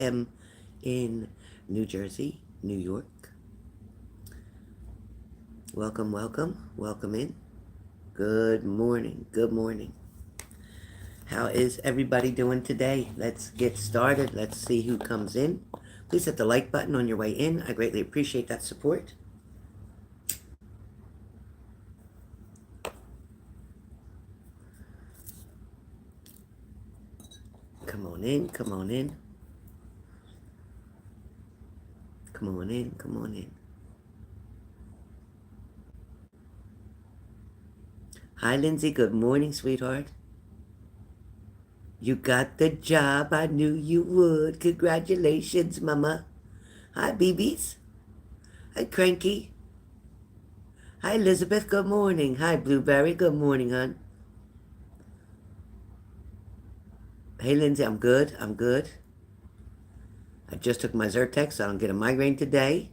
am in New Jersey, New York. Welcome, welcome, welcome in. Good morning, good morning. How is everybody doing today? Let's get started. Let's see who comes in. Please hit the like button on your way in. I greatly appreciate that support. Come on in, come on in. Come on in, come on in. Hi, Lindsay. Good morning, sweetheart. You got the job. I knew you would. Congratulations, Mama. Hi, BBs. Hi, Cranky. Hi, Elizabeth. Good morning. Hi, Blueberry. Good morning, hon. Hey, Lindsay. I'm good. I'm good. I just took my Zyrtec, so I don't get a migraine today.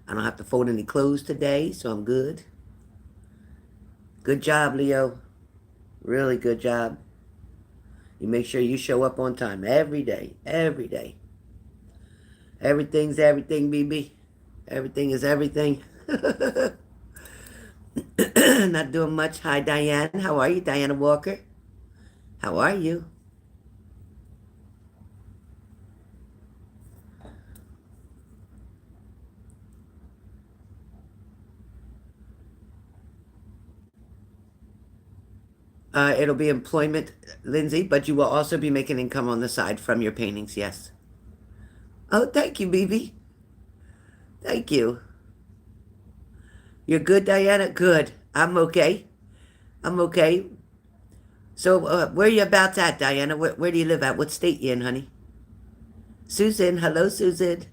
I don't have to fold any clothes today, so I'm good. Good job, Leo. Really good job. You make sure you show up on time every day. Every day. Everything's everything, BB. Everything is everything. Not doing much. Hi, Diane. How are you, Diana Walker? How are you? It'll be employment, Lindsay, but you will also be making income on the side from your paintings, yes. Oh, thank you, BB. Thank you. You're good, Diana? Good. I'm okay. I'm okay. So, where are you about at, Diana? Where do you live at? What state you in, honey? Susan. Hello, Susan.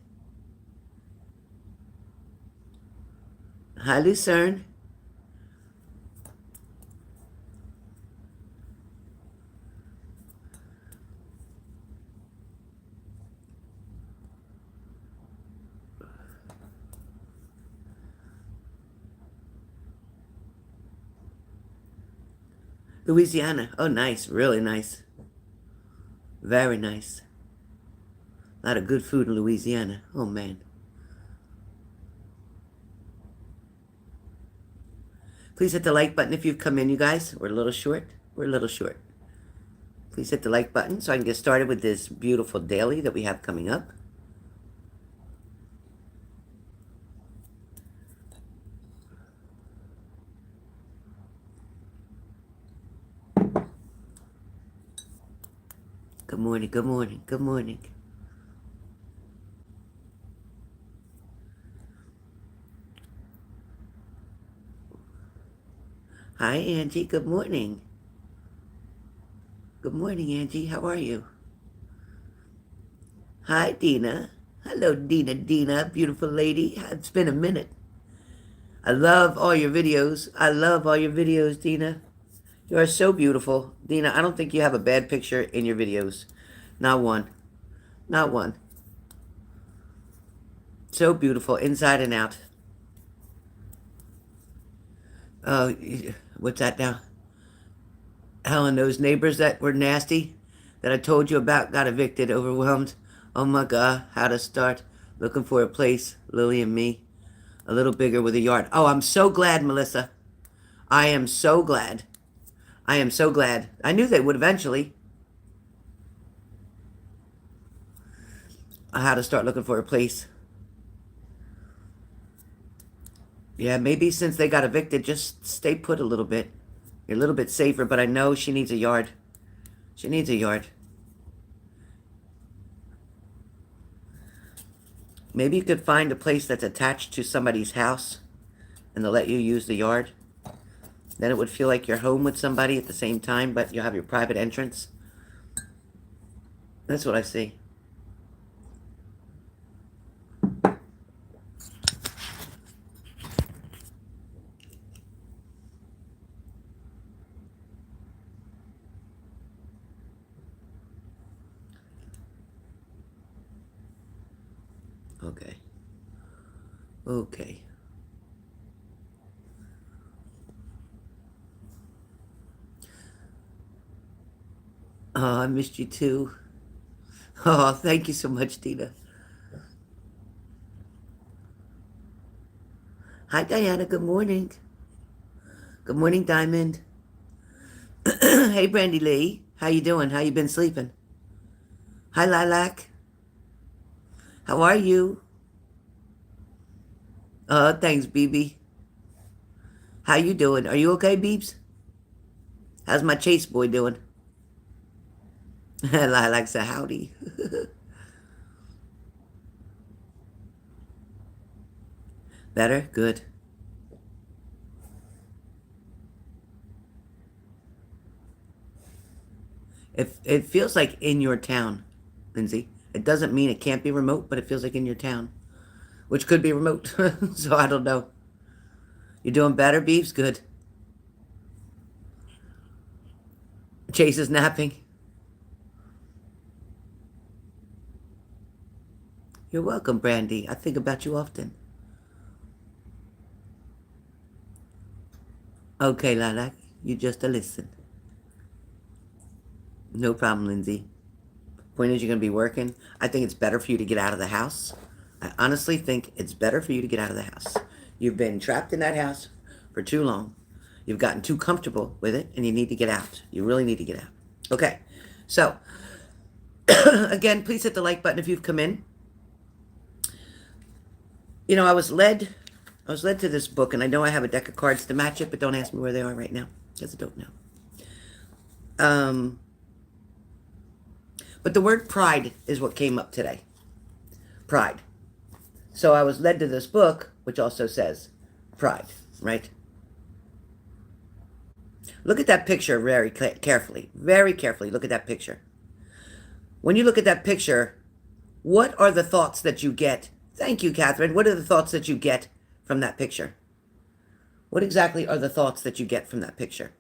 Hi, Lucerne. Louisiana. Oh, nice. Really nice. Very nice. A lot of good food in Louisiana. Oh, man. Please hit the like button if you've come in, you guys. We're a little short. We're a little short. Please hit the like button so I can get started with this beautiful daily that we have coming up. Good morning, good morning, good morning. Hi, Angie. Good morning. Good morning, Angie. How are you? Hi, Dina. Hello, Dina, beautiful lady. It's been a minute. I love all your videos. I love all your videos, Dina. You are so beautiful. Dina, I don't think you have a bad picture in your videos. Not one. Not one. So beautiful, inside and out. Oh, what's that now? Helen, those neighbors that were nasty that I told you about got evicted, overwhelmed. Oh my God, how to start looking for a place, Lily and me, a little bigger with a yard. Oh, I'm so glad, Melissa. I am so glad. I am so glad. I knew they would eventually. How to start looking for a place. Yeah, maybe since they got evicted, just stay put a little bit. You're a little bit safer, but I know she needs a yard. She needs a yard. Maybe you could find a place that's attached to somebody's house and they'll let you use the yard. Then it would feel like you're home with somebody at the same time, but you have your private entrance. That's what I see. Okay. Okay. Oh, I missed you too. Oh, thank you so much, Tina. Hi, Diana. Good morning. Good morning, Diamond. Hey, Brandy Lee. How you doing? How you been sleeping? Hi, Lilac. How are you? Thanks, BB. How you doing? Are you okay, Beeps? How's my chase boy doing? Lilac said, howdy. Better? Good. It feels like in your town, Lindsay. It doesn't mean it can't be remote, but it feels like in your town, which could be remote. So I don't know. You doing better, Beeps? Good. Chase is napping. You're welcome, Brandy. I think about you often. Okay, Lilac. You just a listen. No problem, Lindsay. Point is, you're going to be working. I think it's better for you to get out of the house. I honestly think it's better for you to get out of the house. You've been trapped in that house for too long. You've gotten too comfortable with it, and you need to get out. You really need to get out. Okay. So, again, please hit the like button if you've come in. You know, I was led to this book, and I know I have a deck of cards to match it, but don't ask me where they are right now because I don't know. Um, but the word pride is what came up today. Pride. So I was led to this book, which also says pride, right? Look at that picture very carefully. Very carefully. Look at that picture. When you look at that picture, what are the thoughts that you get? Thank you, Catherine. What are the thoughts that you get from that picture? What exactly are the thoughts that you get from that picture?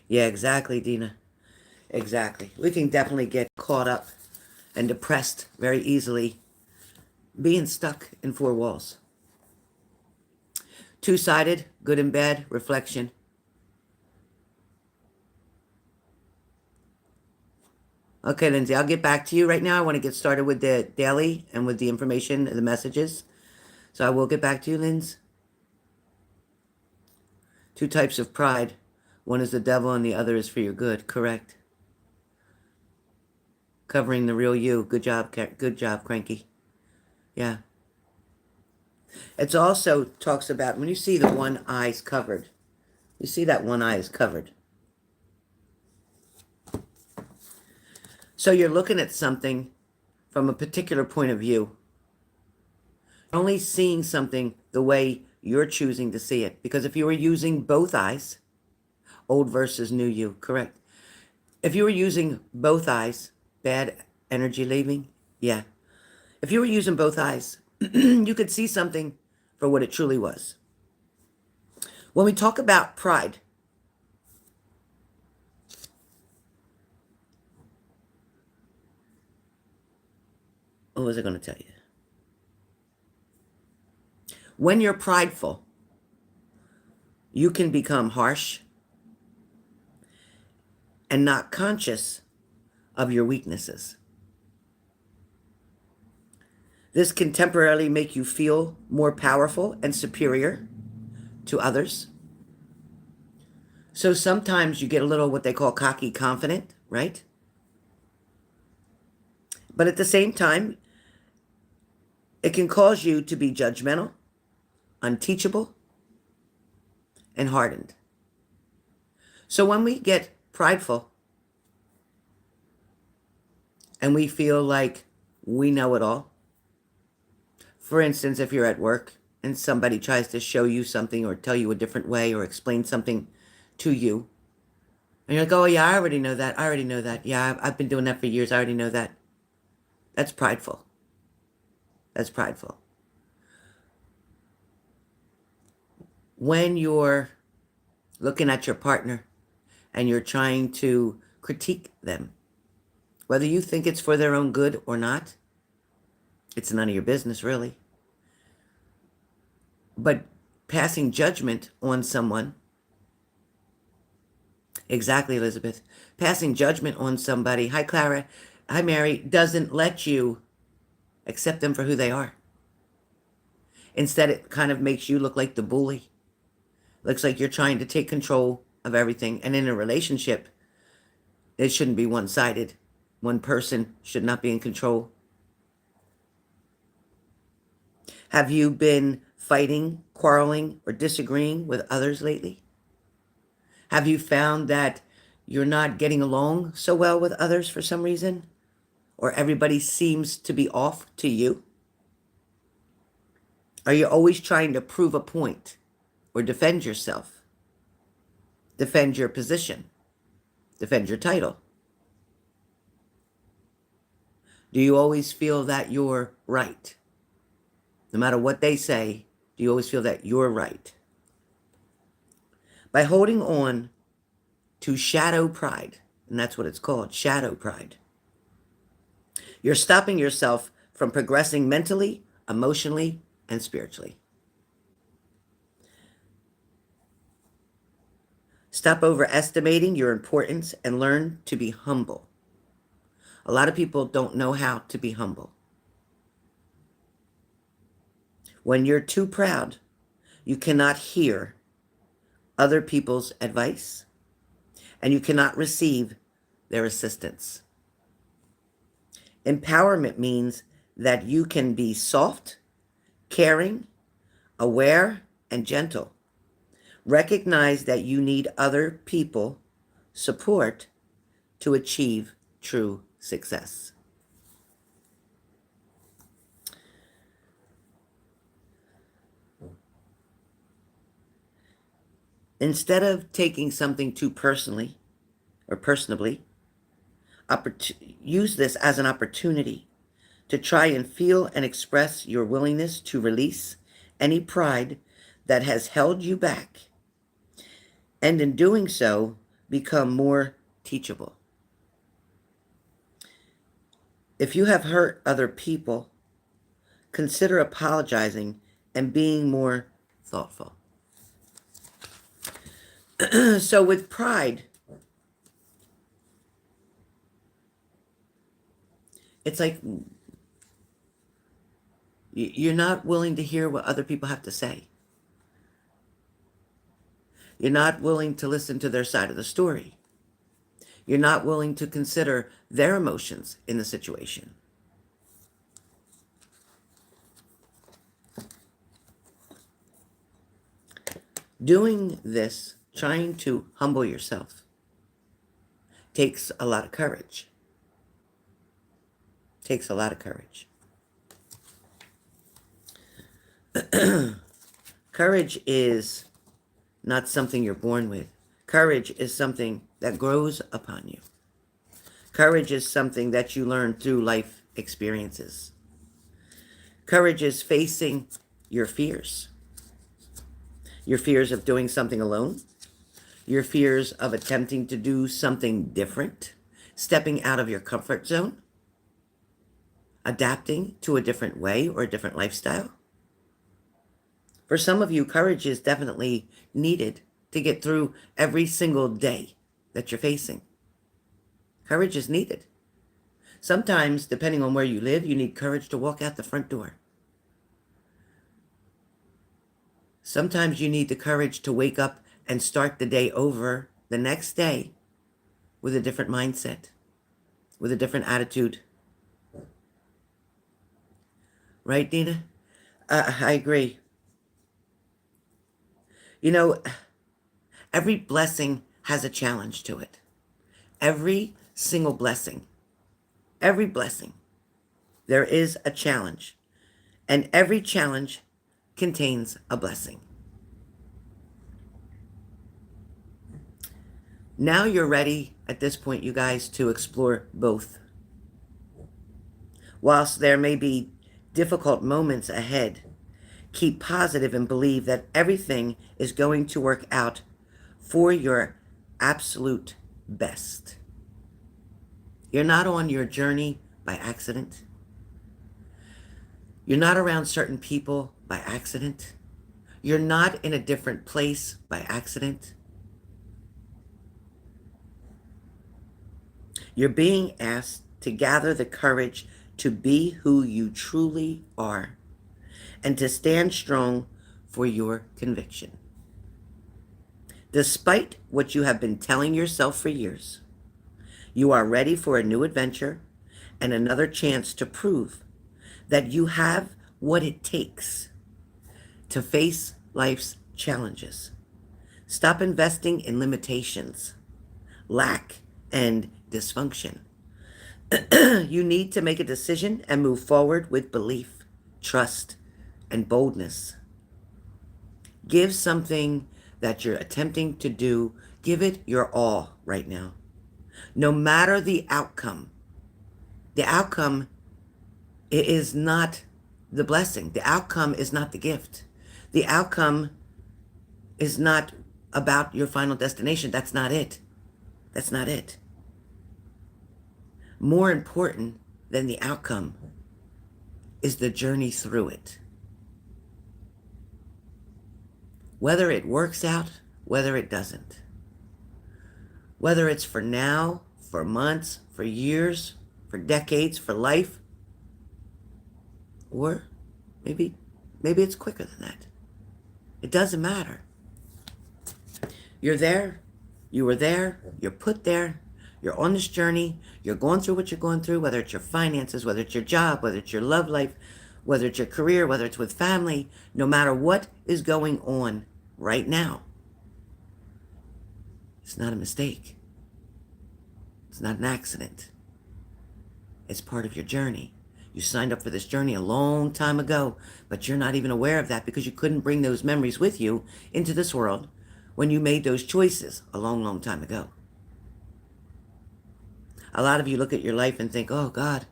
Yeah, exactly, Dina. Exactly. We can definitely get caught up and depressed very easily being stuck in four walls. Two-sided, good and bad, reflection. Okay, Lindsay, I'll get back to you right now. I want to get started with the daily and with the information, the messages. So I will get back to you, Linz. Two types of pride. One is the devil and the other is for your good. Correct. Covering the real you. Good job, good job, Cranky. Yeah. It's also talks about when you see the one eye's covered. You see that one eye is covered. So you're looking at something from a particular point of view. Only seeing something the way you're choosing to see it. Because if you were using both eyes, old versus new you, correct. If you were using both eyes, bad energy leaving, yeah. If you were using both eyes, you could see something for what it truly was. When we talk about pride, what was I going to tell you? When you're prideful, you can become harsh and not conscious of your weaknesses. This can temporarily make you feel more powerful and superior to others. So sometimes you get a little what they call cocky confident, right? But at the same time, it can cause you to be judgmental, unteachable, and hardened. So when we get prideful and we feel like we know it all, for instance, if you're at work and somebody tries to show you something or tell you a different way or explain something to you, and you're like, oh, yeah, I already know that. I already know that. Yeah, I've been doing that for years. I already know that. That's prideful. That's prideful. When you're looking at your partner and you're trying to critique them Whether you think it's for their own good or not, it's none of your business, really. But passing judgment on someone, exactly, Elizabeth, passing judgment on somebody, hi, Clara, hi, Mary, doesn't let you accept them for who they are. Instead, it kind of makes you look like the bully. Looks like you're trying to take control of everything. And in a relationship, it shouldn't be one-sided. One person should not be in control. Have you been fighting, quarreling, or disagreeing with others lately? Have you found that you're not getting along so well with others for some reason? Or everybody seems to be off to you? Are you always trying to prove a point or defend yourself? Defend your position? Defend your title? Do you always feel that you're right? No matter what they say, do you always feel that you're right? By holding on to shadow pride, and that's what it's called, shadow pride, you're stopping yourself from progressing mentally, emotionally, and spiritually. Stop overestimating your importance and learn to be humble. A lot of people don't know how to be humble. When you're too proud, you cannot hear other people's advice, and you cannot receive their assistance. Empowerment means that you can be soft, caring, aware, and gentle. Recognize that you need other people support to achieve true success. Instead of taking something too personally or personably, use this as an opportunity to try and feel and express your willingness to release any pride that has held you back, and in doing so, become more teachable. If you have hurt other people, consider apologizing and being more thoughtful. So with pride, it's like you're not willing to hear what other people have to say. You're not willing to listen to their side of the story. You're not willing to consider their emotions in the situation. Doing this, trying to humble yourself, takes a lot of courage. Takes a lot of courage. Courage is not something you're born with. Courage is something that grows upon you. Courage is something that you learn through life experiences. Courage is facing your fears. Your fears of doing something alone. Your fears of attempting to do something different. Stepping out of your comfort zone. Adapting to a different way or a different lifestyle. For some of you, courage is definitely needed to get through every single day that you're facing. Courage is needed. Sometimes, depending on where you live, you need courage to walk out the front door. Sometimes you need the courage to wake up and start the day over the next day with a different mindset, with a different attitude. Right, Nina? I agree. You know, every blessing has a challenge to it. Every single blessing. Every blessing. There is a challenge. And every challenge contains a blessing. Now you're ready at this point, you guys, to explore both. Whilst there may be difficult moments ahead, keep positive and believe that everything is going to work out for your absolute best. You're not on your journey by accident. You're not around certain people by accident. You're not in a different place by accident. You're being asked to gather the courage to be who you truly are and to stand strong for your conviction. Despite what you have been telling yourself for years, you are ready for a new adventure and another chance to prove that you have what it takes to face life's challenges. Stop investing in limitations, lack, and dysfunction. You need to make a decision and move forward with belief, trust, and boldness. Give something that you're attempting to do, give it your all right now. No matter the outcome is not the blessing. The outcome is not the gift. The outcome is not about your final destination. That's not it. That's not it. More important than the outcome is the journey through it. Whether it works out, whether it doesn't. Whether it's for now, for months, for years, for decades, for life, or maybe it's quicker than that. It doesn't matter. You're there. You were there. You're put there. You're on this journey. You're going through what you're going through, whether it's your finances, whether it's your job, whether it's your love life, whether it's your career, whether it's with family, no matter what is going on right now. It's not a mistake. It's not an accident. It's part of your journey. You signed up for this journey a long time ago, but you're not even aware of that because you couldn't bring those memories with you into this world when you made those choices a long, long time ago. A lot of you look at your life and think, oh God,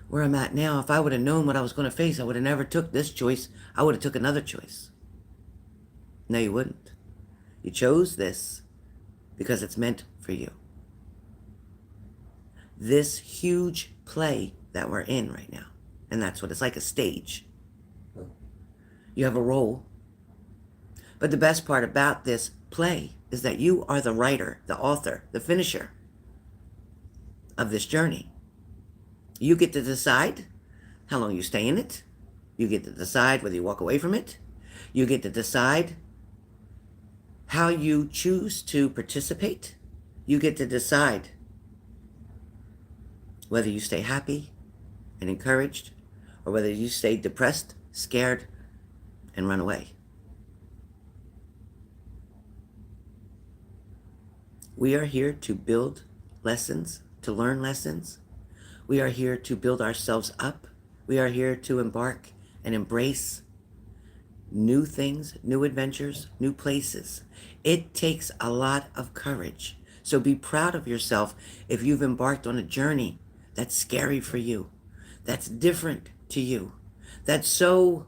where I'm at now, if I would have known what I was going to face, I would have never took this choice. I would have took another choice. No, you wouldn't. You chose this because it's meant for you. This huge play that we're in right now, and that's what it's like, a stage. You have a role. But the best part about this play is that you are the writer, the author, the finisher of this journey. You get to decide how long you stay in it. You get to decide whether you walk away from it. You get to decide how you choose to participate. You get to decide whether you stay happy and encouraged or whether you stay depressed, scared, and run away. We are here to build lessons, to learn lessons. We are here to build ourselves up. We are here to embark and embrace new things, new adventures, new places. It takes a lot of courage. So be proud of yourself if you've embarked on a journey that's scary for you, that's different to you, that's so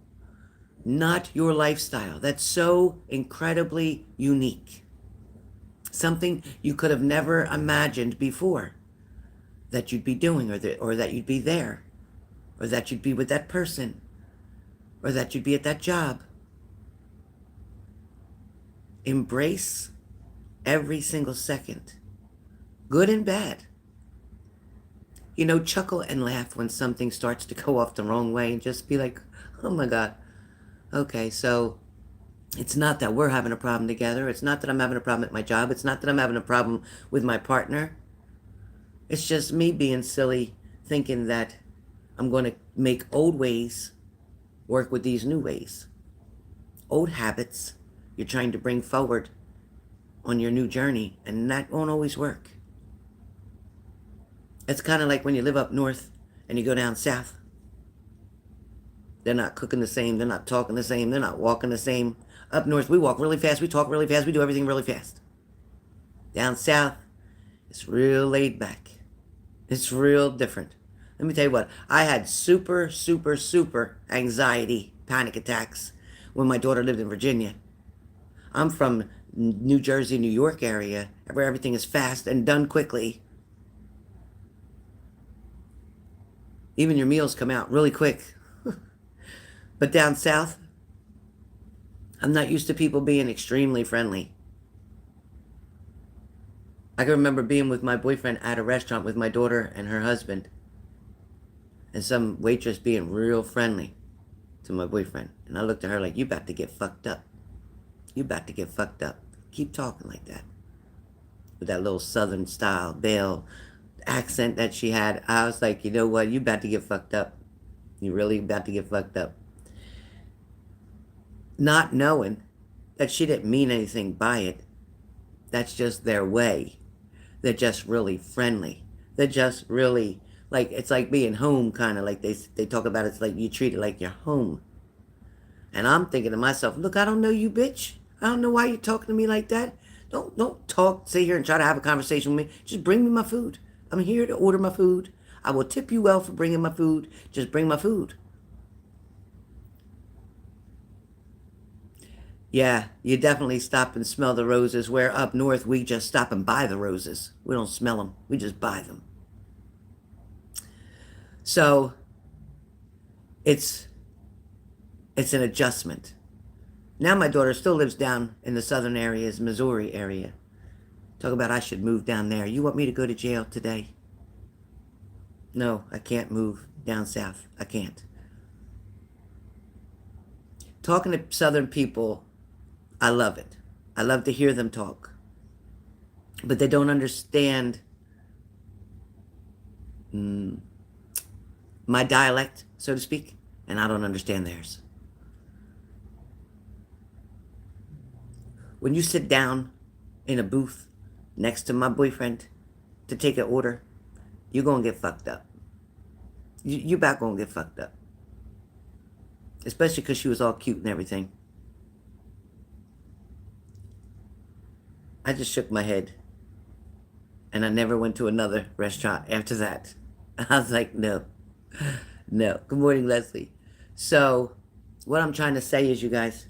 not your lifestyle, that's so incredibly unique. Something you could have never imagined before that you'd be doing, or that you'd be there, or that you'd be with that person, or that you'd be at that job. Embrace every single second, good and bad. You know, chuckle and laugh when something starts to go off the wrong way and just be like, oh my God. Okay, so it's not that we're having a problem together. It's not that I'm having a problem at my job. It's not that I'm having a problem with my partner. It's just me being silly, thinking that I'm going to make old ways work with these new ways. Old habits you're trying to bring forward on your new journey, and that won't always work. It's kind of like when you live up north and you go down south. They're not cooking the same. They're not talking the same. They're not walking the same. Up north, we walk really fast. We talk really fast. We do everything really fast. Down south, it's real laid back. It's real different. Let me tell you what. I had super anxiety, panic attacks when my daughter lived in Virginia. I'm from New Jersey, New York area, where everything is fast and done quickly. Even your meals come out really quick. But down south, I'm not used to people being extremely friendly. I can remember being with my boyfriend at a restaurant with my daughter and her husband, and some waitress being real friendly to my boyfriend. And I looked at her like, you about to get fucked up. You about to get fucked up. Keep talking like that. With that little southern style Belle accent that she had. I was like, you know what? You about to get fucked up. You really about to get fucked up. Not knowing that she didn't mean anything by it. That's just their way. They're just really friendly. They're just really, like, it's like being home, kind of like they talk about it's like you treat it like you're home. And I'm thinking to myself, look, I don't know you, bitch. I don't know why you're talking to me like that. Don't talk, sit here and try to have a conversation with me. Just bring me my food. I'm here to order my food. I will tip you well for bringing my food. Just bring my food. Yeah, you definitely stop and smell the roses, where up north we just stop and buy the roses. We don't smell them. We just buy them. So it's an adjustment. Now my daughter still lives down in the southern areas, Missouri area. Talk about I should move down there. You want me to go to jail today? No, I can't move down south. I can't. Talking to southern people, I love it. I love to hear them talk. But they don't understand my dialect, so to speak, and I don't understand theirs. When you sit down in a booth next to my boyfriend to take an order, you're going to get fucked up. You about going to get fucked up. Especially because she was all cute and everything. I just shook my head. And I never went to another restaurant after that. I was like, no. No. Good morning, Leslie. So, what I'm trying to say is, you guys,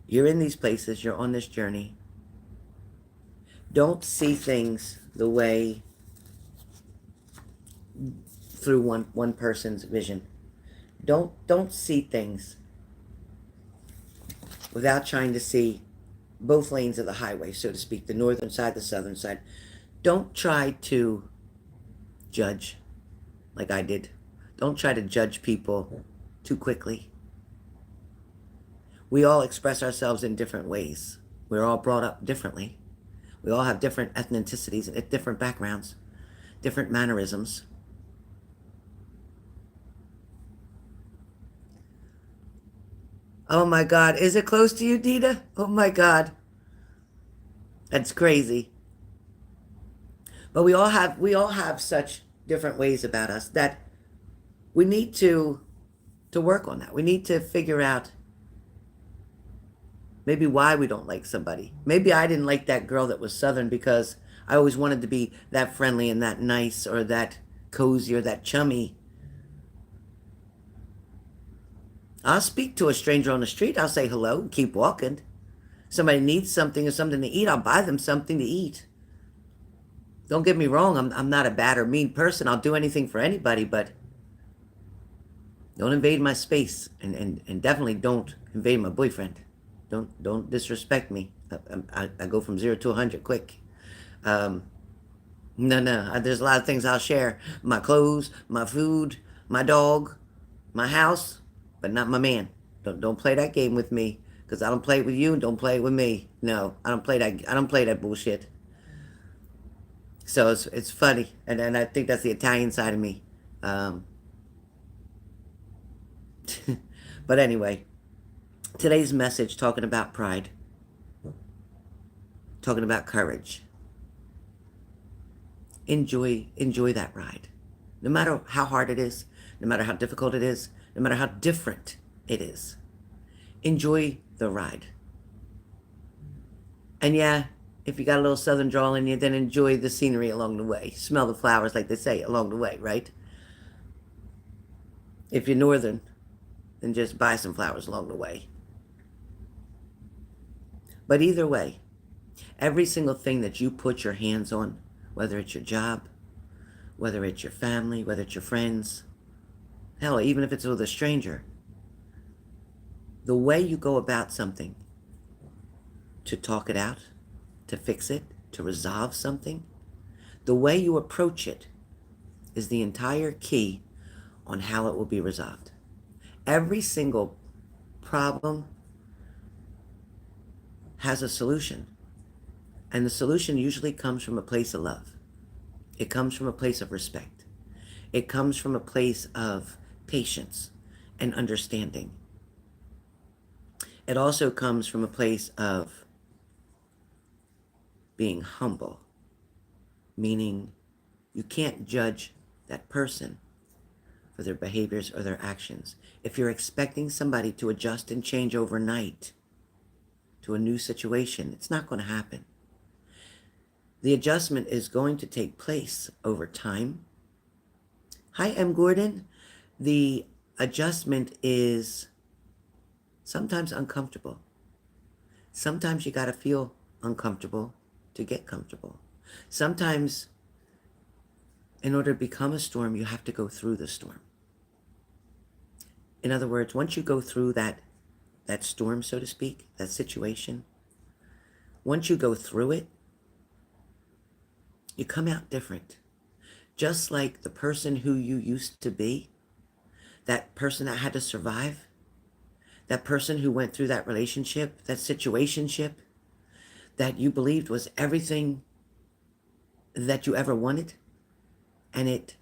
you're in these places, you're on this journey. Don't see things the way through one person's vision. Don't see things without trying to see both lanes of the highway, so to speak, the northern side, the southern side. Don't try to judge like I did. Don't try to judge people too quickly. We all express ourselves in different ways. We're all brought up differently. We all have different ethnicities, different backgrounds, different mannerisms. Oh my God, is it close to you, Dita? Oh my God. That's crazy. But we all have such different ways about us that we need to work on that. We need to figure out maybe why we don't like somebody. Maybe I didn't like that girl that was Southern because I always wanted to be that friendly and that nice or that cozy or that chummy. I'll speak to a stranger on the street. I'll say hello and keep walking. Somebody needs something or something to eat, I'll buy them something to eat. Don't get me wrong, I'm not a bad or mean person. I'll do anything for anybody, but don't invade my space, and definitely don't invade my boyfriend. Don't disrespect me. I go from 0 to 100 quick. No, there's a lot of things I'll share. My clothes, my food, my dog, my house, but not my man. Don't play that game with me, because I don't play it with you and don't play it with me. No, I don't play that bullshit. So it's funny, and I think that's the Italian side of me. But anyway, today's message talking about pride, talking about courage. Enjoy that ride, no matter how hard it is, no matter how difficult it is, no matter how different it is. Enjoy the ride. And yeah, if you got a little southern drawl in you, then enjoy the scenery along the way. Smell the flowers, like they say, along the way, right? If you're northern, then just buy some flowers along the way. But either way, every single thing that you put your hands on, whether it's your job, whether it's your family, whether it's your friends, hell, even if it's with a stranger, the way you go about something to talk it out, to fix it, to resolve something, the way you approach it is the entire key on how it will be resolved. Every single problem has a solution, and the solution usually comes from a place of love. It comes from a place of respect. It comes from a place of patience and understanding. It also comes from a place of being humble, meaning you can't judge that person for their behaviors or their actions. If you're expecting somebody to adjust and change overnight to a new situation, it's not going to happen. The adjustment is going to take place over time. Hi, M. Gordon. The adjustment is sometimes uncomfortable. Sometimes you got to feel uncomfortable to get comfortable. Sometimes, in order to become a storm, you have to go through the storm. In other words, once you go through that storm, so to speak, that situation, once you go through it, you come out different. Just like the person who you used to be, that person that had to survive, that person who went through that relationship, that situationship, that you believed was everything that you ever wanted, and it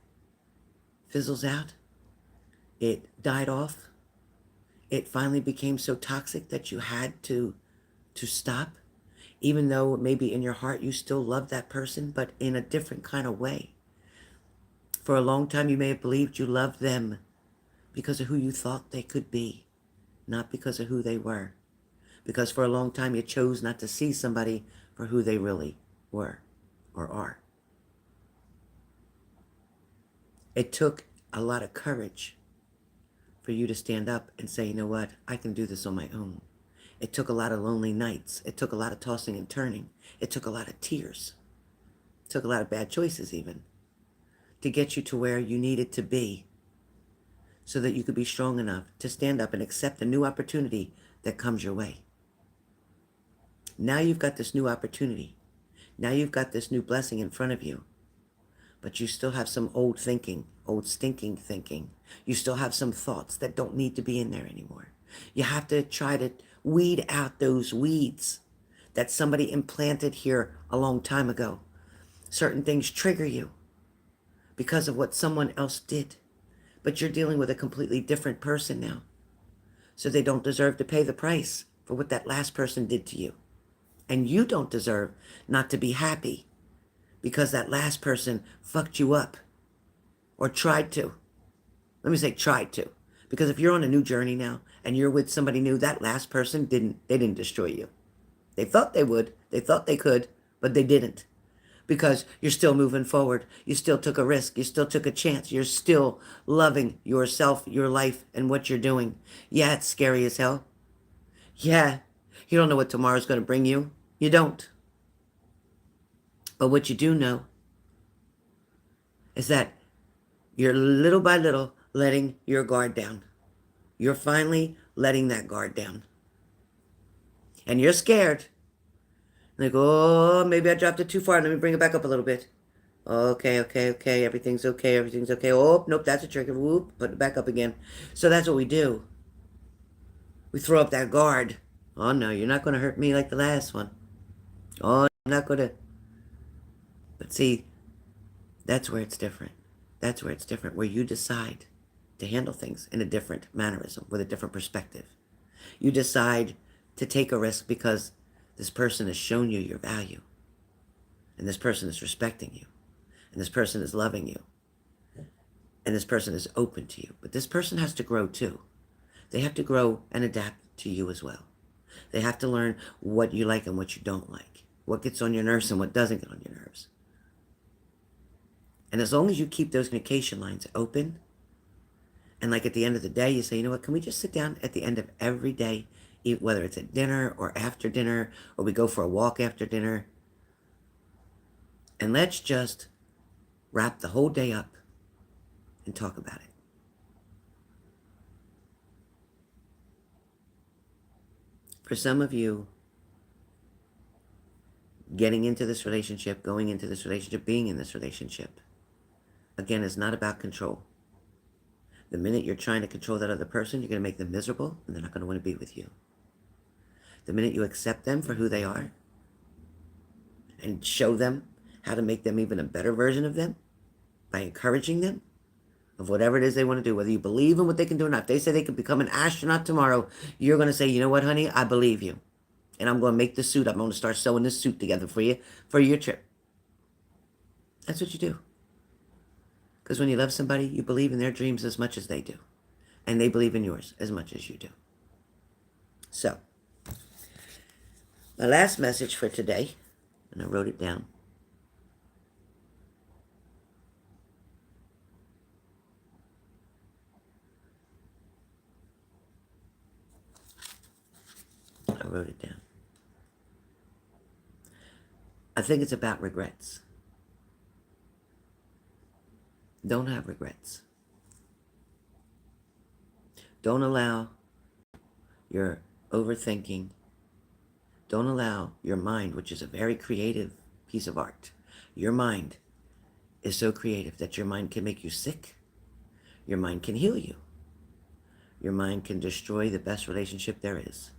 fizzles out, it died off, it finally became so toxic that you had to stop, even though maybe in your heart you still loved that person, but in a different kind of way. For a long time you may have believed you loved them because of who you thought they could be, not because of who they were. Because for a long time you chose not to see somebody for who they really were or are. It took a lot of courage for you to stand up and say, you know what, I can do this on my own. It took a lot of lonely nights. It took a lot of tossing and turning. It took a lot of tears. It took a lot of bad choices even to get you to where you needed to be so that you could be strong enough to stand up and accept a new opportunity that comes your way. Now you've got this new opportunity. Now you've got this new blessing in front of you. But you still have some old thinking, old stinking thinking. You still have some thoughts that don't need to be in there anymore. You have to try to weed out those weeds that somebody implanted here a long time ago. Certain things trigger you because of what someone else did. But you're dealing with a completely different person now. So they don't deserve to pay the price for what that last person did to you. And you don't deserve not to be happy because that last person fucked you up or tried to. Let me say tried to. Because if you're on a new journey now and you're with somebody new, that last person didn't destroy you. They thought they would. They thought they could, but they didn't. Because you're still moving forward. You still took a risk. You still took a chance. You're still loving yourself, your life, and what you're doing. Yeah, it's scary as hell. Yeah, you don't know what tomorrow's going to bring you. You don't. But what you do know is that you're little by little letting your guard down. You're finally letting that guard down. And you're scared. Like, oh, maybe I dropped it too far. Let me bring it back up a little bit. Okay. Everything's okay. Oh, nope, that's a trigger. Whoop, put it back up again. So that's what we do. We throw up that guard. Oh, no, you're not going to hurt me like the last one. Oh, I'm not going to. But see, that's where it's different. That's where it's different, where you decide to handle things in a different mannerism, with a different perspective. You decide to take a risk because this person has shown you your value. And this person is respecting you. And this person is loving you. And this person is open to you. But this person has to grow too. They have to grow and adapt to you as well. They have to learn what you like and what you don't like. What gets on your nerves and what doesn't get on your nerves. And as long as you keep those communication lines open, and like at the end of the day, you say, you know what, can we just sit down at the end of every day, whether it's at dinner or after dinner, or we go for a walk after dinner, and let's just Wrap the whole day up and talk about it. For some of you, getting into this relationship, going into this relationship, being in this relationship, again, is not about control. The minute you're trying to control that other person, you're going to make them miserable, and they're not going to want to be with you. The minute you accept them for who they are and show them how to make them even a better version of them by encouraging them of whatever it is they want to do, whether you believe in what they can do or not. If they say they could become an astronaut tomorrow, you're going to say, you know what, honey, I believe you. And I'm going to make the suit. I'm going to start sewing this suit together for you for your trip. That's what you do. Because when you love somebody, you believe in their dreams as much as they do. And they believe in yours as much as you do. So, my last message for today, and I wrote it down. I wrote it down. I think it's about regrets. Don't have regrets. Don't allow your overthinking. Don't allow your mind, which is a very creative piece of art. Your mind is so creative that your mind can make you sick. Your mind can heal you. Your mind can destroy the best relationship there is.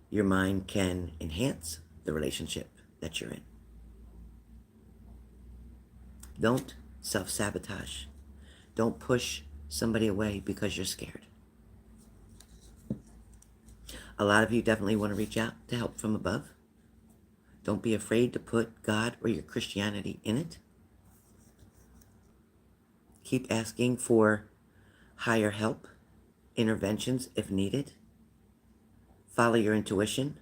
Your mind can enhance the relationship that you're in. Don't self-sabotage. Don't push somebody away because you're scared. A lot of you definitely want to reach out to help from above. Don't be afraid to put God or your Christianity in it. Keep asking for higher help, interventions if needed. Follow your intuition.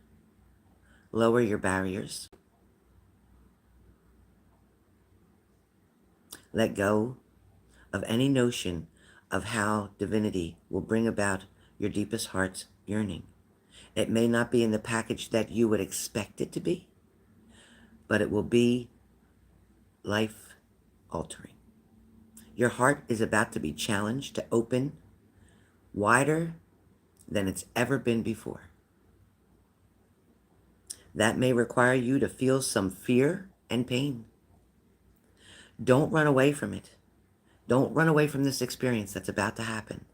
Lower your barriers. Let go of any notion of how divinity will bring about your deepest heart's yearning. It may not be in the package that you would expect it to be, but it will be life-altering. Your heart is about to be challenged to open wider than it's ever been before. That may require you to feel some fear and pain. Don't run away from it. Don't run away from this experience that's about to happen.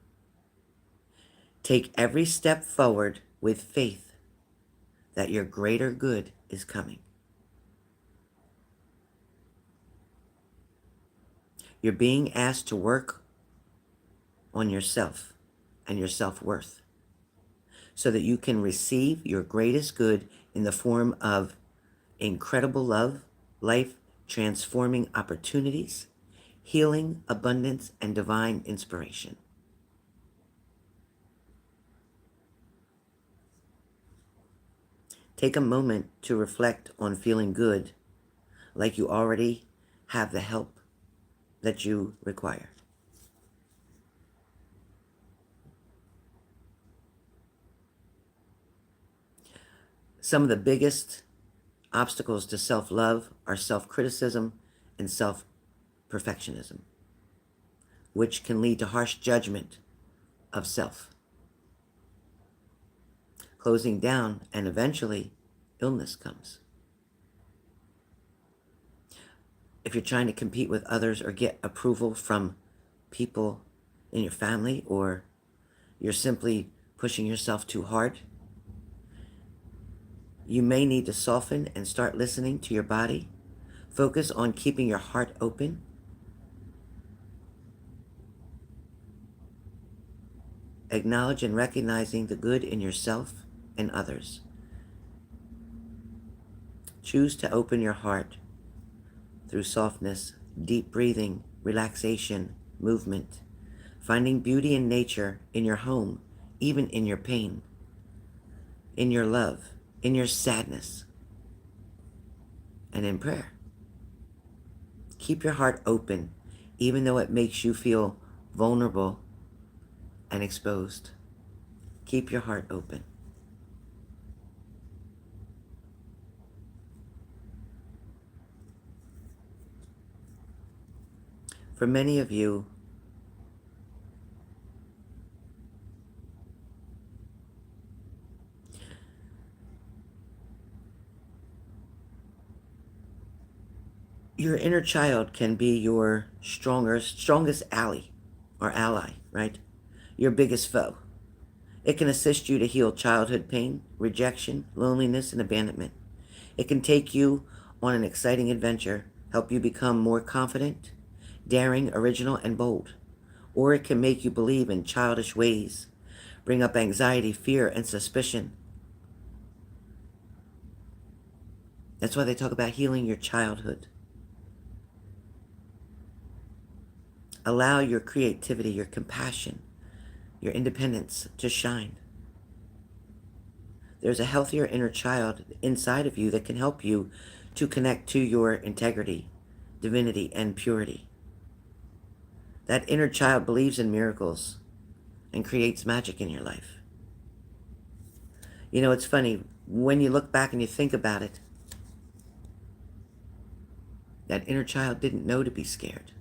Take every step forward with faith that your greater good is coming. You're being asked to work on yourself and your self-worth so that you can receive your greatest good in the form of incredible love, life-transforming opportunities, healing, abundance, and divine inspiration. Take a moment to reflect on feeling good, like you already have the help that you require. Some of the biggest obstacles to self-love are self-criticism and self-perfectionism, which can lead to harsh judgment of self, closing down, and eventually illness comes. If you're trying to compete with others or get approval from people in your family, or you're simply pushing yourself too hard, you may need to soften and start listening to your body. Focus on keeping your heart open. Acknowledge and recognizing the good in yourself and others. Choose to open your heart through softness, deep breathing, relaxation, movement, finding beauty in nature, in your home, even in your pain, in your love, in your sadness, and in prayer. Keep your heart open, even though it makes you feel vulnerable and exposed. Keep your heart open. For many of you, your inner child can be your strongest ally, right? Your biggest foe. It can assist you to heal childhood pain, rejection, loneliness, and abandonment. It can take you on an exciting adventure, help you become more confident, daring, original, and bold. Or it can make you believe in childish ways, bring up anxiety, fear, and suspicion. That's why they talk about healing your childhood. Allow your creativity, your compassion, your independence to shine. There's a healthier inner child inside of you that can help you to connect to your integrity, divinity, and purity. That inner child believes in miracles and creates magic in your life. You know, it's funny, when you look back and you think about it, that inner child didn't know to be scared.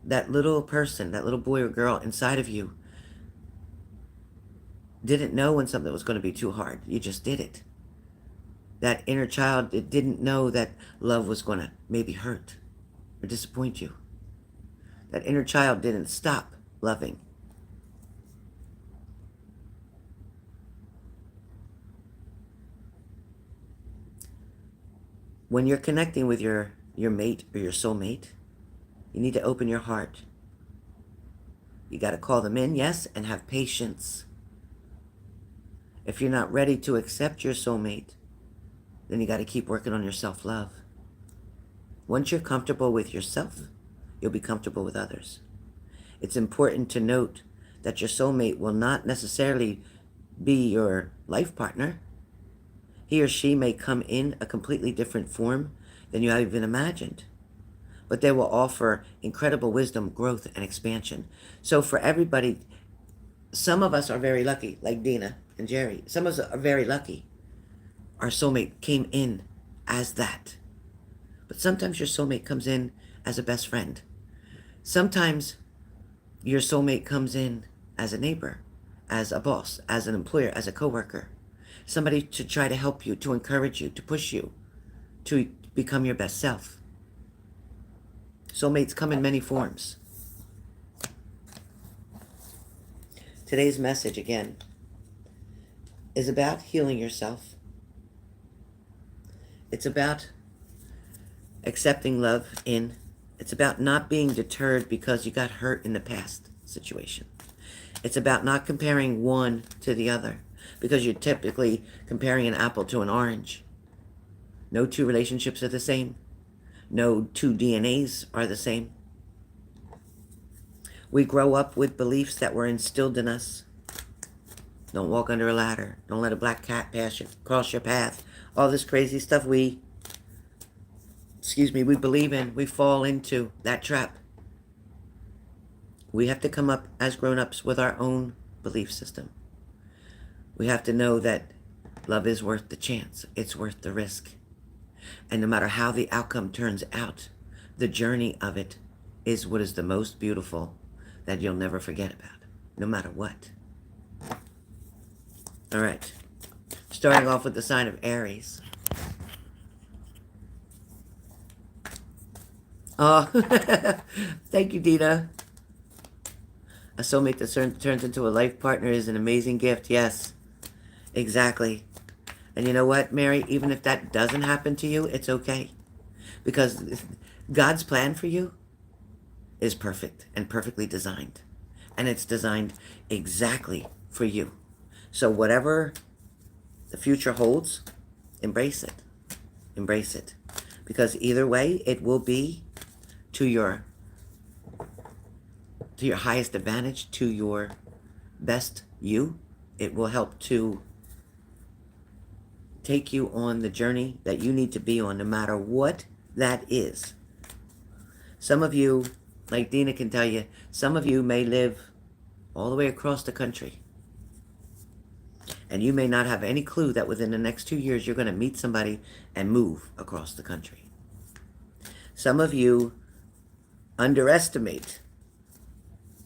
That little person, that little boy or girl inside of you didn't know when something was going to be too hard. You just did it. That inner child, it didn't know that love was going to maybe hurt or disappoint you. That inner child didn't stop loving. When you're connecting with your mate or your soulmate, you need to open your heart. You got to call them in, yes, and have patience. If you're not ready to accept your soulmate, then you got to keep working on your self-love. Once you're comfortable with yourself, you'll be comfortable with others. It's important to note that your soulmate will not necessarily be your life partner. He or she may come in a completely different form than you have even imagined, but they will offer incredible wisdom, growth, and expansion. So for everybody, some of us are very lucky, like Dina and Jerry. Some of us are very lucky. Our soulmate came in as that. But sometimes your soulmate comes in as a best friend. Sometimes your soulmate comes in as a neighbor, as a boss, as an employer, as a coworker. Somebody to try to help you, to encourage you, to push you, to become your best self. Soulmates come in many forms. Today's message, again, is about healing yourself. It's about accepting love in. It's about not being deterred because you got hurt in the past situation. It's about not comparing one to the other because you're typically comparing an apple to an orange. No two relationships are the same. No two DNAs are the same. We grow up with beliefs that were instilled in us. Don't walk under a ladder. Don't let a black cat cross your path. All this crazy stuff we believe in, we fall into that trap. We have to come up as grown-ups with our own belief system. We have to know that love is worth the chance. It's worth the risk. And no matter how the outcome turns out, the journey of it is what is the most beautiful that you'll never forget about, no matter what. All right. Starting off with the sign of Aries. Oh, thank you, Dina. A soulmate that turns into a life partner is an amazing gift. Yes, exactly. And you know what, Mary? Even if that doesn't happen to you, it's okay. Because God's plan for you is perfect and perfectly designed. And it's designed exactly for you. So whatever the future holds, embrace it. Embrace it. Because either way, it will be to your highest advantage, to your best you. It will help to take you on the journey that you need to be on, no matter what that is. Some of you, like Dina can tell you, some of you may live all the way across the country. And you may not have any clue that within the next 2 years you're going to meet somebody and move across the country. Some of you underestimate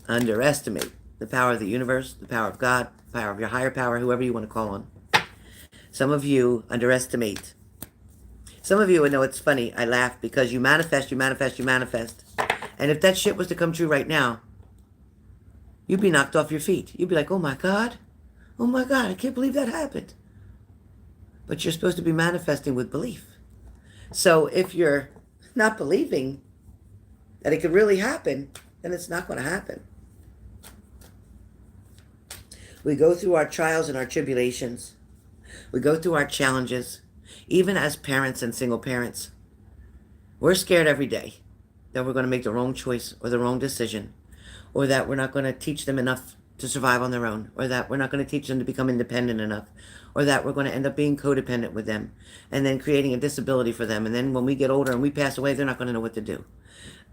the power of the universe, the power of God, the power of your higher power, whoever you want to call on. Some of you underestimate. Some of you, I know it's funny, I laugh because you manifest. And if that shit was to come true right now, you'd be knocked off your feet. You'd be like, oh my God, I can't believe that happened. But you're supposed to be manifesting with belief. So if you're not believing that it could really happen, then it's not going to happen. We go through our trials and our tribulations. We go through our challenges. Even as parents and single parents, we're scared every day that we're going to make the wrong choice or the wrong decision, or that we're not going to teach them enough to survive on their own, or that we're not going to teach them to become independent enough, or that we're going to end up being codependent with them and then creating a disability for them. And then when we get older and we pass away, they're not going to know what to do.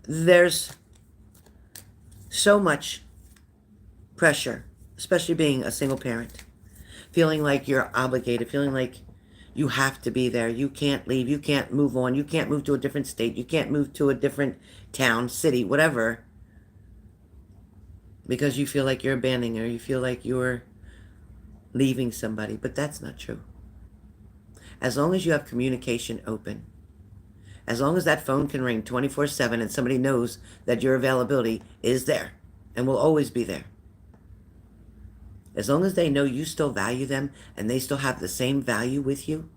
There's so much pressure, especially being a single parent, feeling like you're obligated, feeling like you have to be there. You can't leave. You can't move on. You can't move to a different state. You can't move to a different town, city, whatever, because you feel like you're abandoning or you feel like you're leaving somebody. But that's not true. As long as you have communication open, as long as that phone can ring 24/7 and somebody knows that your availability is there and will always be there, as long as they know you still value them and they still have the same value with you,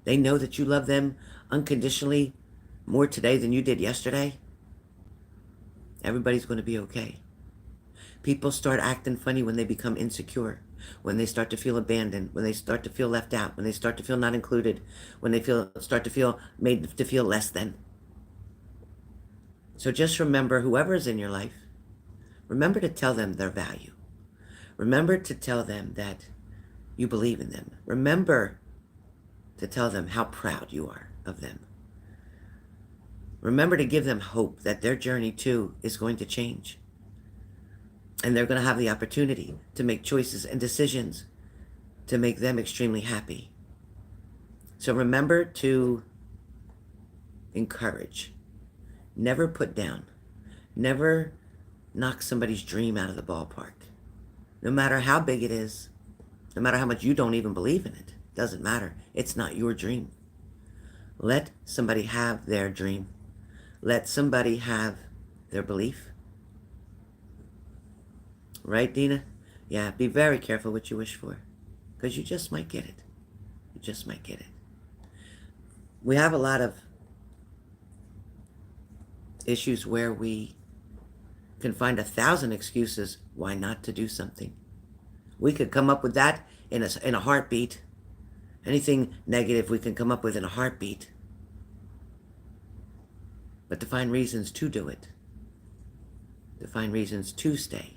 they know that you love them unconditionally more today than you did yesterday, everybody's going to be okay. People start acting funny when they become insecure, when they start to feel abandoned, when they start to feel left out, when they start to feel not included, when they start to feel made to feel less than. So just remember, whoever's in your life, remember to tell them their value. Remember to tell them that you believe in them. Remember to tell them how proud you are of them. Remember to give them hope that their journey too is going to change. And they're going to have the opportunity to make choices and decisions to make them extremely happy. So remember to encourage. Never put down. Never knock somebody's dream out of the ballpark. No matter how big it is, no matter how much you don't even believe in it, doesn't matter. It's not your dream. Let somebody have their dream. Let somebody have their belief. Right, Dina? Yeah, be very careful what you wish for, because you just might get it. You just might get it. We have a lot of issues where we can find 1,000 excuses why not to do something. We could come up with that in a heartbeat. Anything negative we can come up with in a heartbeat. But to find reasons to do it, to find reasons to stay,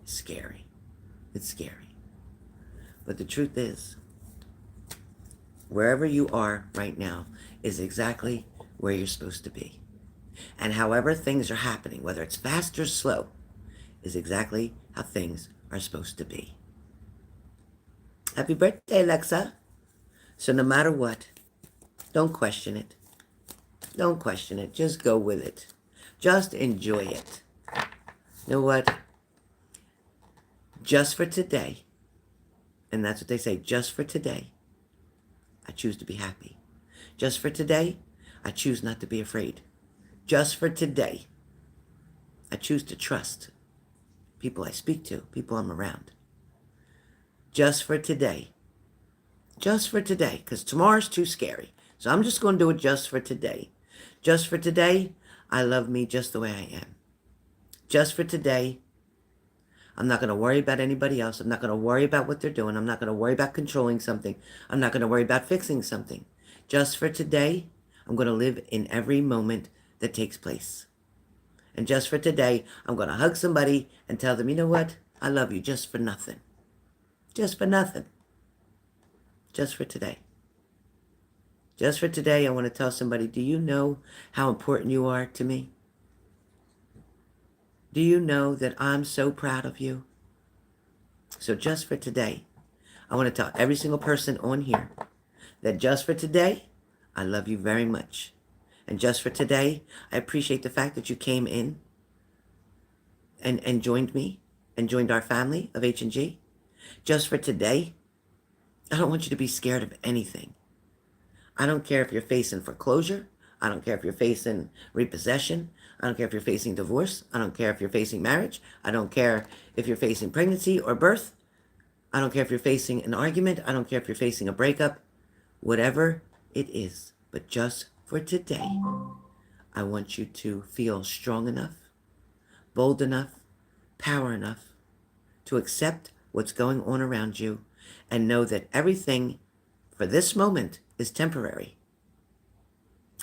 is scary. It's scary. But the truth is, wherever you are right now is exactly where you're supposed to be. And however things are happening, whether it's fast or slow, is exactly how things are supposed to be. Happy birthday, Alexa. So no matter what, don't question it. Don't question it. Just go with it. Just enjoy it. You know what? Just for today, and that's what they say, just for today, I choose to be happy. Just for today, I choose not to be afraid. Just for today, I choose to trust people I speak to, people I'm around. Just for today, because tomorrow's too scary. So I'm just going to do it just for today. Just for today, I love me just the way I am. Just for today, I'm not going to worry about anybody else. I'm not going to worry about what they're doing. I'm not going to worry about controlling something. I'm not going to worry about fixing something. Just for today, I'm going to live in every moment that takes place. And just for today, I'm going to hug somebody and tell them, you know what? I love you just for nothing. Just for nothing. Just for today. Just for today, I want to tell somebody, do you know how important you are to me? Do you know that I'm so proud of you? So just for today, I want to tell every single person on here that just for today, I love you very much. And just for today, I appreciate the fact that you came in and joined me and joined our family of H&G. Just for today, I don't want you to be scared of anything. I don't care if you're facing foreclosure. I don't care if you're facing repossession. I don't care if you're facing divorce. I don't care if you're facing marriage. I don't care if you're facing pregnancy or birth. I don't care if you're facing an argument. I don't care if you're facing a breakup. Whatever it is. But just for today, I want you to feel strong enough, bold enough, power enough to accept what's going on around you and know that everything for this moment is temporary.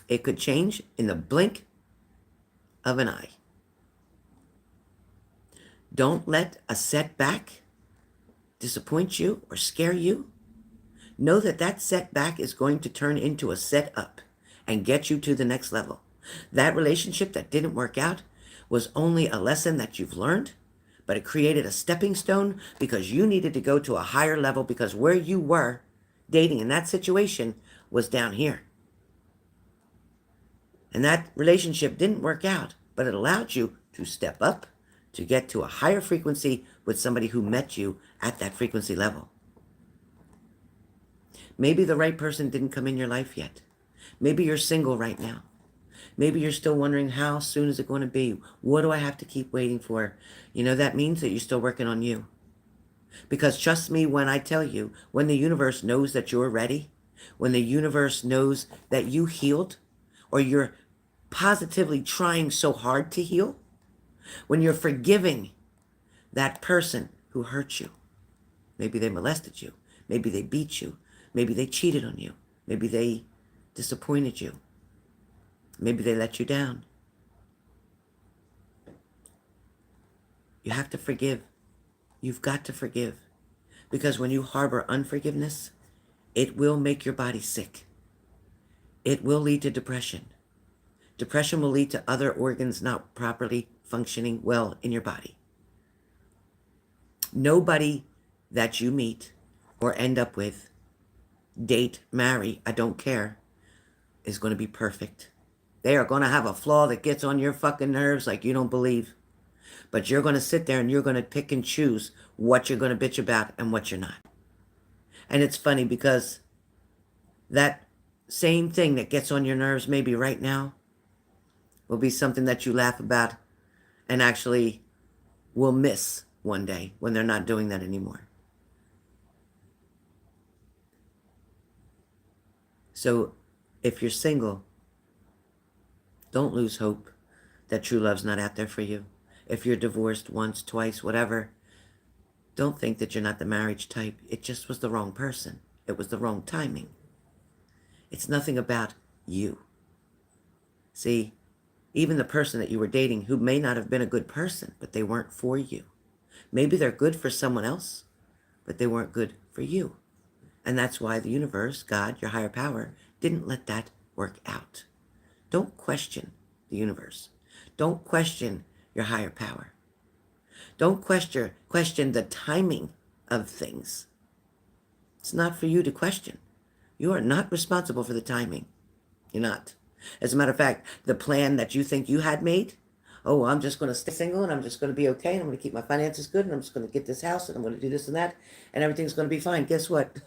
It could change in the blink of an eye. Don't let a setback disappoint you or scare you. Know that that setback is going to turn into a setup and get you to the next level. That relationship that didn't work out was only a lesson that you've learned, but it created a stepping stone because you needed to go to a higher level because where you were dating in that situation was down here. And that relationship didn't work out, but it allowed you to step up, to get to a higher frequency with somebody who met you at that frequency level. Maybe the right person didn't come in your life yet. Maybe you're single right now. Maybe you're still wondering, how soon is it going to be? What do I have to keep waiting for? That means that you're still working on you. Because trust me when I tell you, when the universe knows that you're ready, when the universe knows that you healed, or you're positively trying so hard to heal, when you're forgiving that person who hurt you, maybe they molested you, maybe they beat you, maybe they cheated on you, maybe they disappointed you, maybe they let you down. You have to forgive. You've got to forgive. Because when you harbor unforgiveness, it will make your body sick. It will lead to depression. Depression will lead to other organs not properly functioning well in your body. Nobody that you meet or end up with, date, marry, I don't care, is going to be perfect. They are going to have a flaw that gets on your fucking nerves like you don't believe. But you're going to sit there and you're going to pick and choose what you're going to bitch about and what you're not. And it's funny because that same thing that gets on your nerves maybe right now will be something that you laugh about and actually will miss one day when they're not doing that anymore. So if you're single, don't lose hope that true love's not out there for you. If you're divorced once, twice, whatever, don't think that you're not the marriage type. It just was the wrong person. It was the wrong timing. It's nothing about you. See, even the person that you were dating who may not have been a good person, but they weren't for you. Maybe they're good for someone else, but they weren't good for you. And that's why the universe, God, your higher power, didn't let that work out. Don't question the universe. Don't question your higher power. Don't question the timing of things. It's not for you to question. You are not responsible for the timing. You're not. As a matter of fact, the plan that you think you had made, oh, I'm just going to stay single and I'm just going to be okay and I'm going to keep my finances good and I'm just going to get this house and I'm going to do this and that and everything's going to be fine. Guess what?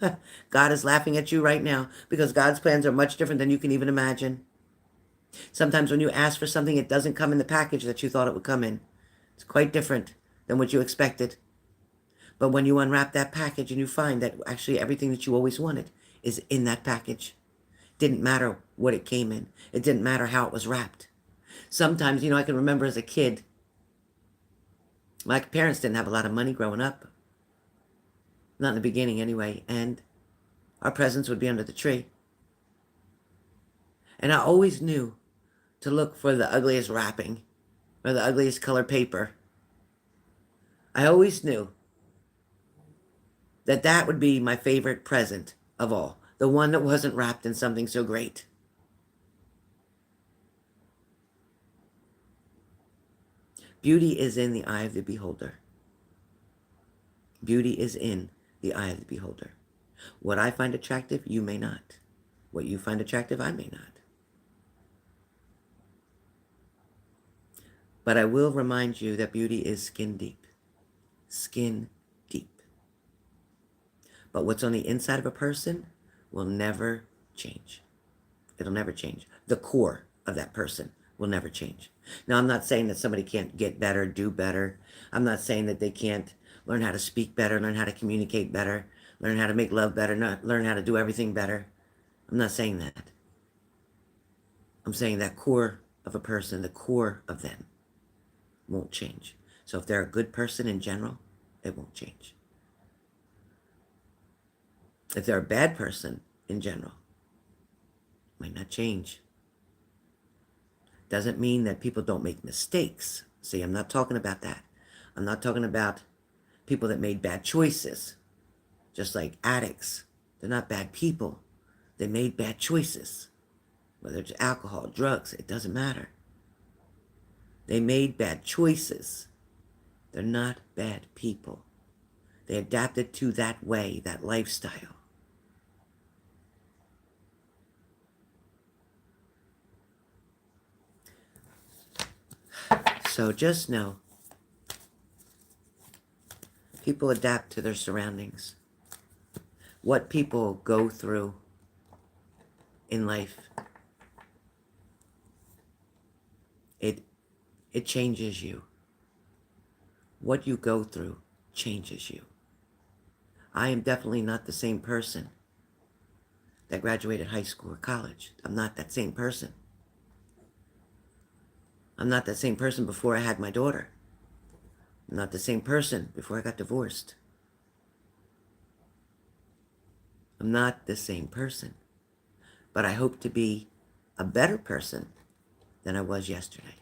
God is laughing at you right now because God's plans are much different than you can even imagine. Sometimes when you ask for something, it doesn't come in the package that you thought it would come in. It's quite different than what you expected. But when you unwrap that package and you find that actually everything that you always wanted is in that package, didn't matter what it came in. It didn't matter how it was wrapped. Sometimes, I can remember as a kid, my parents didn't have a lot of money growing up. Not in the beginning anyway. And our presents would be under the tree. And I always knew to look for the ugliest wrapping or the ugliest color paper. I always knew that that would be my favorite present of all. The one that wasn't wrapped in something so great. Beauty is in the eye of the beholder. Beauty is in the eye of the beholder. What I find attractive, you may not. What you find attractive, I may not. But I will remind you that beauty is skin deep. Skin deep. But what's on the inside of a person will never change. It'll never change. The core of that person will never change. Now, I'm not saying that somebody can't get better, do better. I'm not saying that they can't learn how to speak better, learn how to communicate better, learn how to make love better, learn how to do everything better. I'm not saying that. I'm saying that core of a person, the core of them won't change. So if they're a good person in general, it won't change. If they're a bad person in general, it might not change. Doesn't mean that people don't make mistakes. See, I'm not talking about that. I'm not talking about people that made bad choices, just like addicts. They're not bad people. They made bad choices. Whether it's alcohol, drugs, it doesn't matter. They made bad choices. They're not bad people. They adapted to that way, that lifestyle. So just know, people adapt to their surroundings. What people go through in life, it changes you. What you go through changes you. I am definitely not the same person that graduated high school or college. I'm not that same person. I'm not that same person before I had my daughter. I'm not the same person before I got divorced. I'm not the same person. But I hope to be a better person than I was yesterday.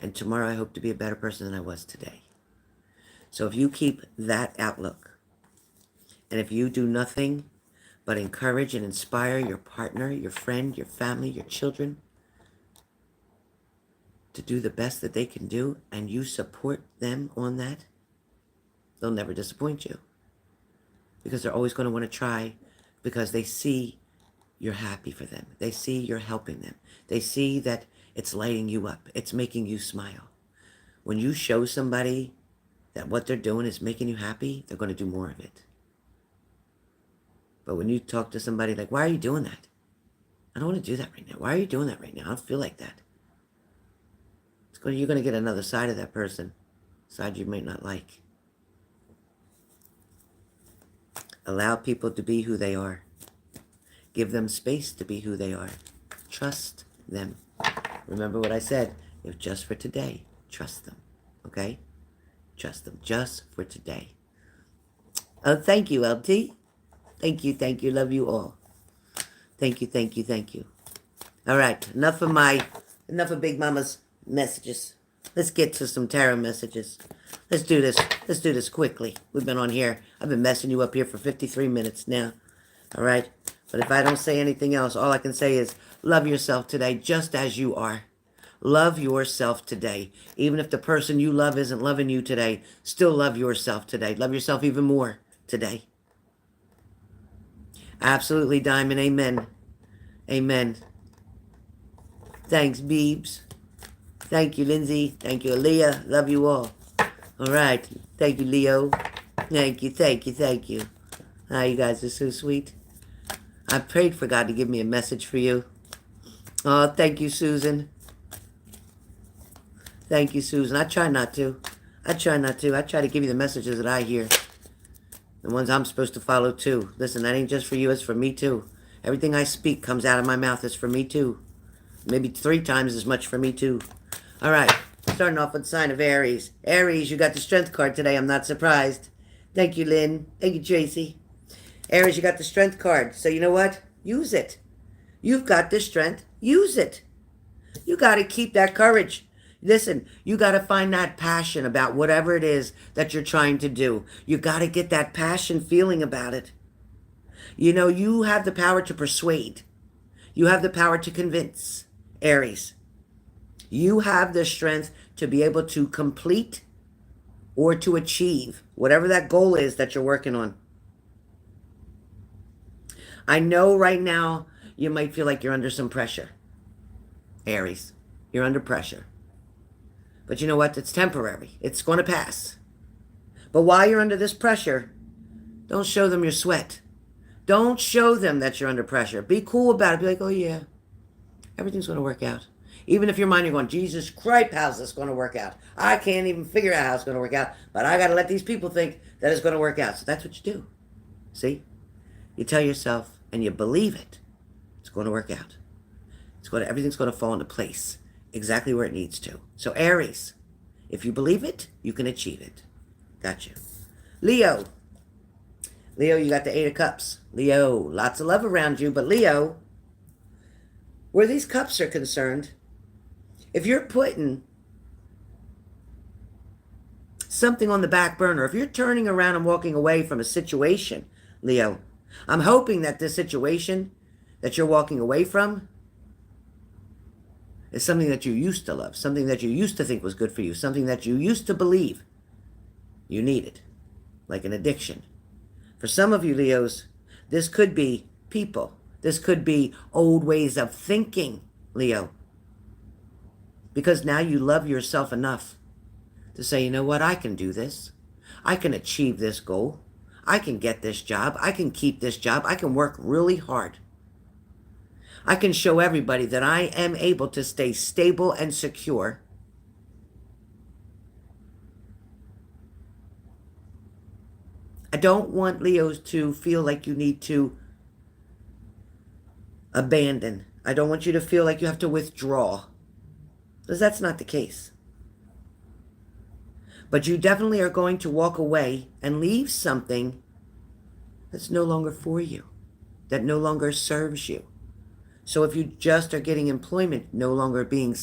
And tomorrow I hope to be a better person than I was today. So if you keep that outlook, and if you do nothing but encourage and inspire your partner, your friend, your family, your children to do the best that they can do, and you support them on that, they'll never disappoint you. Because they're always going to want to try, because they see you're happy for them. They see you're helping them. They see that it's lighting you up. It's making you smile. When you show somebody that what they're doing is making you happy, they're going to do more of it. But when you talk to somebody like, why are you doing that? I don't want to do that right now. Why are you doing that right now? I don't feel like that. You're going to get another side of that person, side you might not like. Allow people to be who they are. Give them space to be who they are. Trust them. Remember what I said. If just for today, trust them. Okay? Trust them just for today. Oh, thank you, LT. Thank you, thank you. Love you all. Thank you, thank you, thank you. All right, enough of Big Mama's messages. Let's get to some tarot messages. Let's do this. Let's do this quickly. We've been on here. I've been messing you up here for 53 minutes now. All right? But if I don't say anything else, all I can say is love yourself today just as you are. Love yourself today. Even if the person you love isn't loving you today, still love yourself today. Love yourself even more today. Absolutely, Diamond. Amen. Amen. Thanks, Beebs. Thank you, Lindsay. Thank you, Aaliyah. Love you all. All right. Thank you, Leo. Thank you, thank you, thank you. Ah, you guys are so sweet. I prayed for God to give me a message for you. Oh, thank you, Susan. Thank you, Susan. I try not to. I try to give you the messages that I hear. The ones I'm supposed to follow, too. Listen, that ain't just for you. It's for me, too. Everything I speak comes out of my mouth. It's for me, too. Maybe 3 times as much for me, too. All right. Starting off with the sign of Aries. Aries, you got the Strength card today. I'm not surprised. Thank you, Lynn. Thank you, Tracy. Aries, you got the Strength card. So you know what? Use it. You've got the strength. Use it. You got to keep that courage. Listen, you got to find that passion about whatever it is that you're trying to do. You got to get that passion feeling about it. You know, you have the power to persuade. You have the power to convince, Aries. You have the strength to be able to complete or to achieve whatever that goal is that you're working on. I know right now you might feel like you're under some pressure, Aries. You're under pressure. But you know what? It's temporary. It's going to pass. But while you're under this pressure, don't show them your sweat. Don't show them that you're under pressure. Be cool about it. Be like, oh yeah, everything's going to work out. Even if your mind, you're going, Jesus Christ, how's this going to work out? I can't even figure out how it's going to work out, but I got to let these people think that it's going to work out. So that's what you do. See? You tell yourself and you believe it. It's going to work out. Everything's going to fall into place exactly where it needs to. So Aries, if you believe it, you can achieve it. Gotcha. Leo. Leo, you got the 8 of Cups. Leo, lots of love around you, but Leo, where these cups are concerned, if you're putting something on the back burner, if you're turning around and walking away from a situation, Leo, I'm hoping that this situation that you're walking away from is something that you used to love, something that you used to think was good for you, something that you used to believe you needed, like an addiction. For some of you, Leos, this could be people. This could be old ways of thinking, Leo. Because now you love yourself enough to say, you know what, I can do this. I can achieve this goal. I can get this job. I can keep this job. I can work really hard. I can show everybody that I am able to stay stable and secure. I don't want Leos to feel like you need to abandon. I don't want you to feel like you have to withdraw, because that's not the case. But you definitely are going to walk away and leave something that's no longer for you, that no longer serves you. So if you just are getting employment, no longer being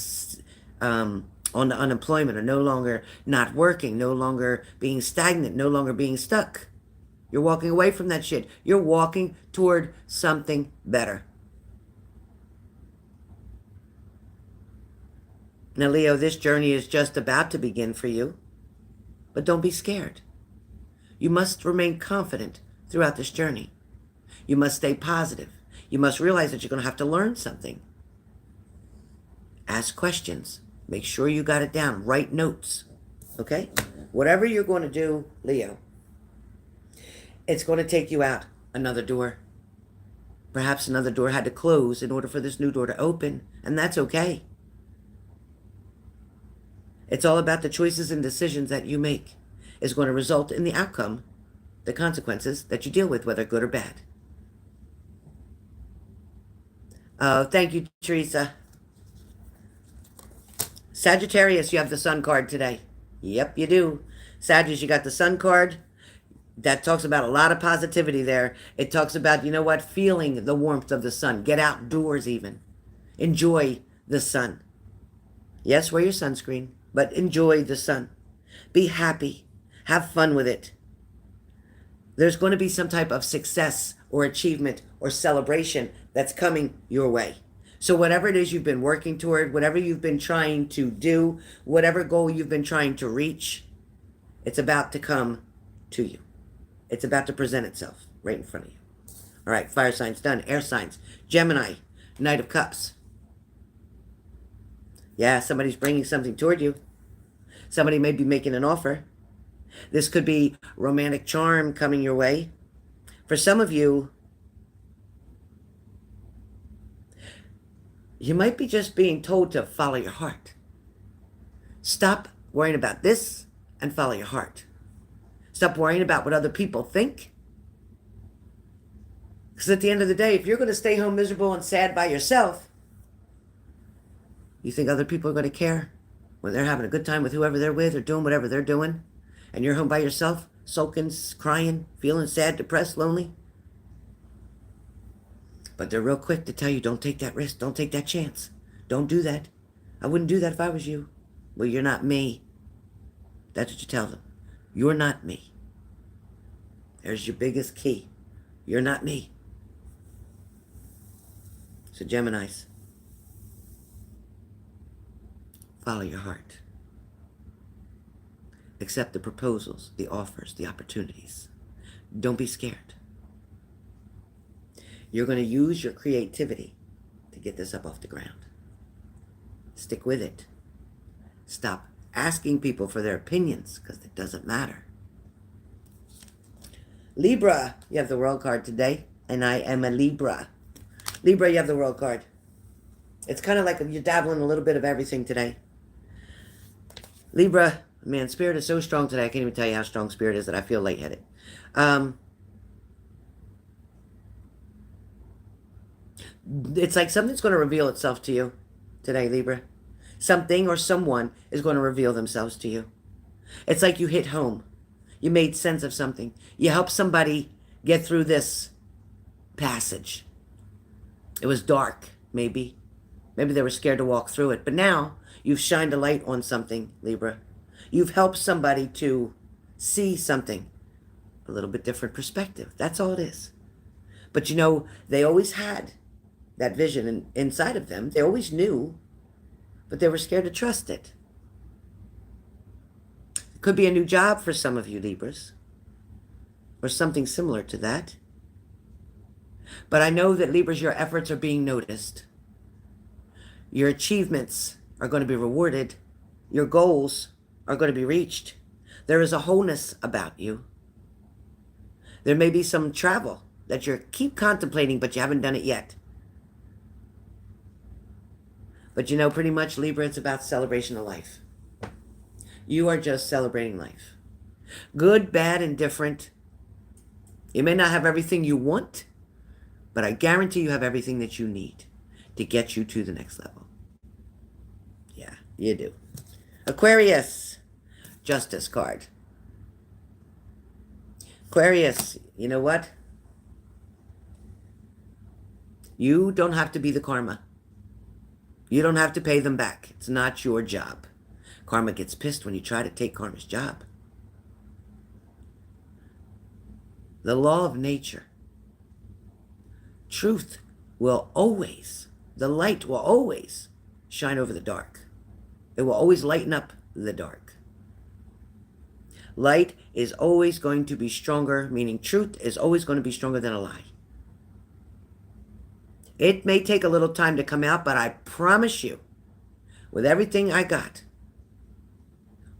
on the unemployment, or no longer not working, no longer being stagnant, no longer being stuck, you're walking away from that shit. You're walking toward something better. Now, Leo, this journey is just about to begin for you, but don't be scared. You must remain confident throughout this journey. You must stay positive. You must realize that you're going to have to learn something. Ask questions. Make sure you got it down. Write notes. Okay? Whatever you're going to do, Leo, it's going to take you out another door. Perhaps another door had to close in order for this new door to open, and that's okay. It's all about the choices and decisions that you make is going to result in the outcome, the consequences that you deal with, whether good or bad. Oh, thank you, Teresa. Sagittarius, you have the Sun card today. Yep, you do. Sagittarius, you got the Sun card. That talks about a lot of positivity there. It talks about, you know what, feeling the warmth of the sun. Get outdoors even. Enjoy the sun. Yes, wear your sunscreen, but enjoy the sun. Be happy. Have fun with it. There's going to be some type of success or achievement or celebration that's coming your way. So whatever it is you've been working toward, whatever you've been trying to do, whatever goal you've been trying to reach, it's about to come to you. It's about to present itself right in front of you. All right, fire signs done. Air signs. Gemini, Knight of Cups. Yeah, somebody's bringing something toward you. Somebody may be making an offer. This could be romantic charm coming your way. For some of you, you might be just being told to follow your heart. Stop worrying about this and follow your heart. Stop worrying about what other people think. Because at the end of the day, if you're going to stay home miserable and sad by yourself, you think other people are going to care when they're having a good time with whoever they're with or doing whatever they're doing, and you're home by yourself, sulking, crying, feeling sad, depressed, lonely? But they're real quick to tell you, don't take that risk, don't take that chance. Don't do that. I wouldn't do that if I was you. Well, you're not me. That's what you tell them. You're not me. There's your biggest key. You're not me. So Geminis, follow your heart. Accept the proposals, the offers, the opportunities. Don't be scared. You're going to use your creativity to get this up off the ground. Stick with it. Stop asking people for their opinions because it doesn't matter. Libra, you have the World card today, and I am a Libra. Libra, you have the World card. It's kind of like you're dabbling a little bit of everything today. Libra, man, Spirit is so strong today. I can't even tell you how strong Spirit is that I feel lightheaded. It's like something's going to reveal itself to you today, Libra. Something or someone is going to reveal themselves to you. It's like you hit home. You made sense of something. You helped somebody get through this passage. It was dark, maybe. Maybe they were scared to walk through it. But now you've shined a light on something, Libra. You've helped somebody to see something. A little bit different perspective. That's all it is. But you know, they always had that vision inside of them. They always knew, but they were scared to trust it. It could be a new job for some of you Libras, or something similar to that. But I know that Libras, your efforts are being noticed. Your achievements are going to be rewarded. Your goals are going to be reached. There is a wholeness about you. There may be some travel that you keep contemplating, but you haven't done it yet. But you know, pretty much, Libra, it's about celebration of life. You are just celebrating life. Good, bad, and different. You may not have everything you want, but I guarantee you have everything that you need to get you to the next level. Yeah, you do. Aquarius, Justice card. Aquarius, you know what? You don't have to be the karma. You don't have to pay them back. It's not your job. Karma gets pissed when you try to take karma's job. The law of nature. Truth will always, the light will always shine over the dark. It will always lighten up the dark. Light is always going to be stronger, meaning truth is always going to be stronger than a lie. It may take a little time to come out, but I promise you, with everything I got,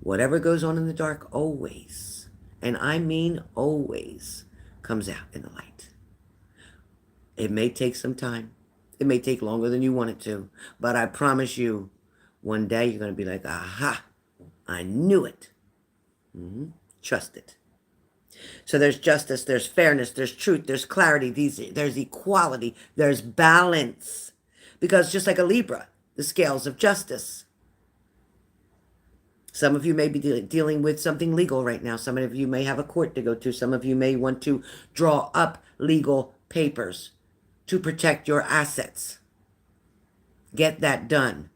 whatever goes on in the dark always, and I mean always, comes out in the light. It may take some time. It may take longer than you want it to, but I promise you, one day you're going to be like, aha, I knew it. Trust it. So there's justice, there's fairness, there's truth, there's clarity, there's equality, there's balance. Because just like a Libra, the scales of justice. Some of you may be dealing with something legal right now. Some of you may have a court to go to. Some of you may want to draw up legal papers to protect your assets. Get that done.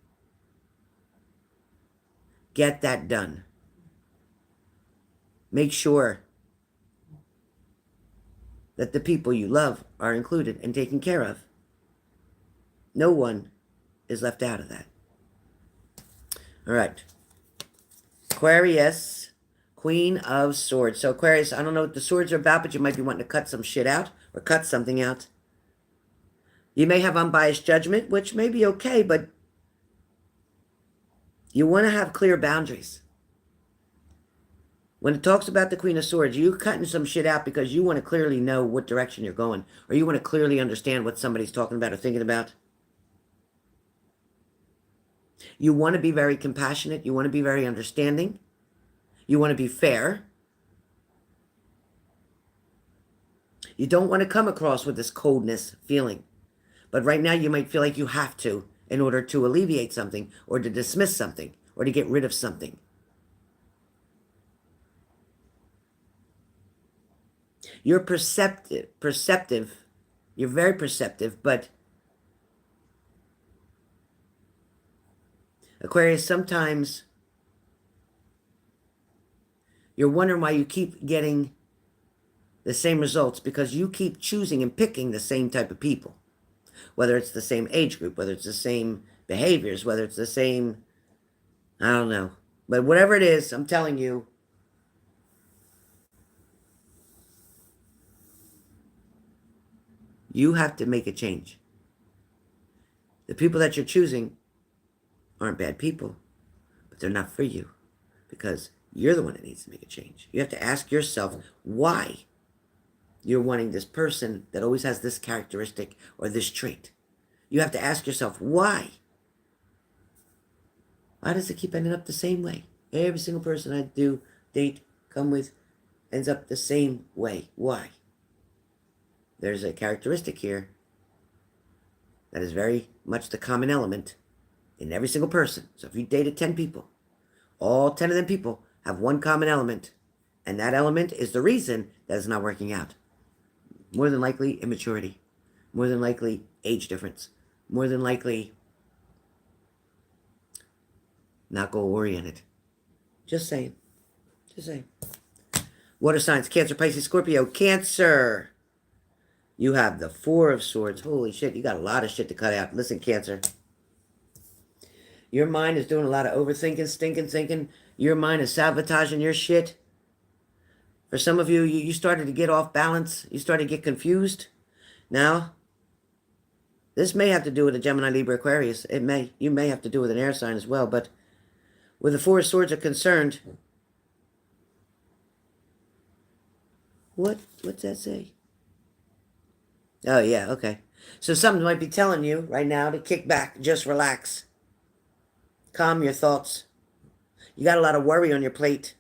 Get that done. Make sure that the people you love are included and taken care of. No one is left out of that. All right. Aquarius, Queen of Swords. So Aquarius, I don't know what the swords are about, but you might be wanting to cut some shit out or cut something out. You may have unbiased judgment, which may be okay, but you want to have clear boundaries. When it talks about the Queen of Swords, you're cutting some shit out because you want to clearly know what direction you're going, or you want to clearly understand what somebody's talking about or thinking about. You want to be very compassionate. You want to be very understanding. You want to be fair. You don't want to come across with this coldness feeling. But right now you might feel like you have to in order to alleviate something or to dismiss something or to get rid of something. You're perceptive. You're very perceptive, but Aquarius, sometimes you're wondering why you keep getting the same results because you keep choosing and picking the same type of people. Whether it's the same age group, whether it's the same behaviors, whether it's the same, I don't know. But whatever it is, I'm telling you, you have to make a change. The people that you're choosing aren't bad people, but they're not for you. because you're the one that needs to make a change. You have to ask yourself why you're wanting this person that always has this characteristic or this trait. You have to ask yourself why. Why does it keep ending up the same way? Every single person I do, date, come with, ends up the same way. Why? There's a characteristic here that is very much the common element in every single person. So if you dated 10 people, all 10 of them people have one common element, and that element is the reason that it's not working out. More than likely, immaturity. More than likely, age difference. More than likely, not goal-oriented. Just saying. Just saying. Water signs, Cancer, Pisces, Scorpio. Cancer. You have the Four of Swords. Holy shit, you got a lot of shit to cut out. Listen, Cancer. Your mind is doing a lot of overthinking, stinking thinking. Your mind is sabotaging your shit. For some of you, you started to get off balance. You started to get confused. Now, this may have to do with a Gemini, Libra, Aquarius. It may. You may have to do with an air sign as well. But where the Four of Swords are concerned, what's that say? Oh, yeah, okay. So something might be telling you right now to kick back, just relax. Calm your thoughts. You got a lot of worry on your plate.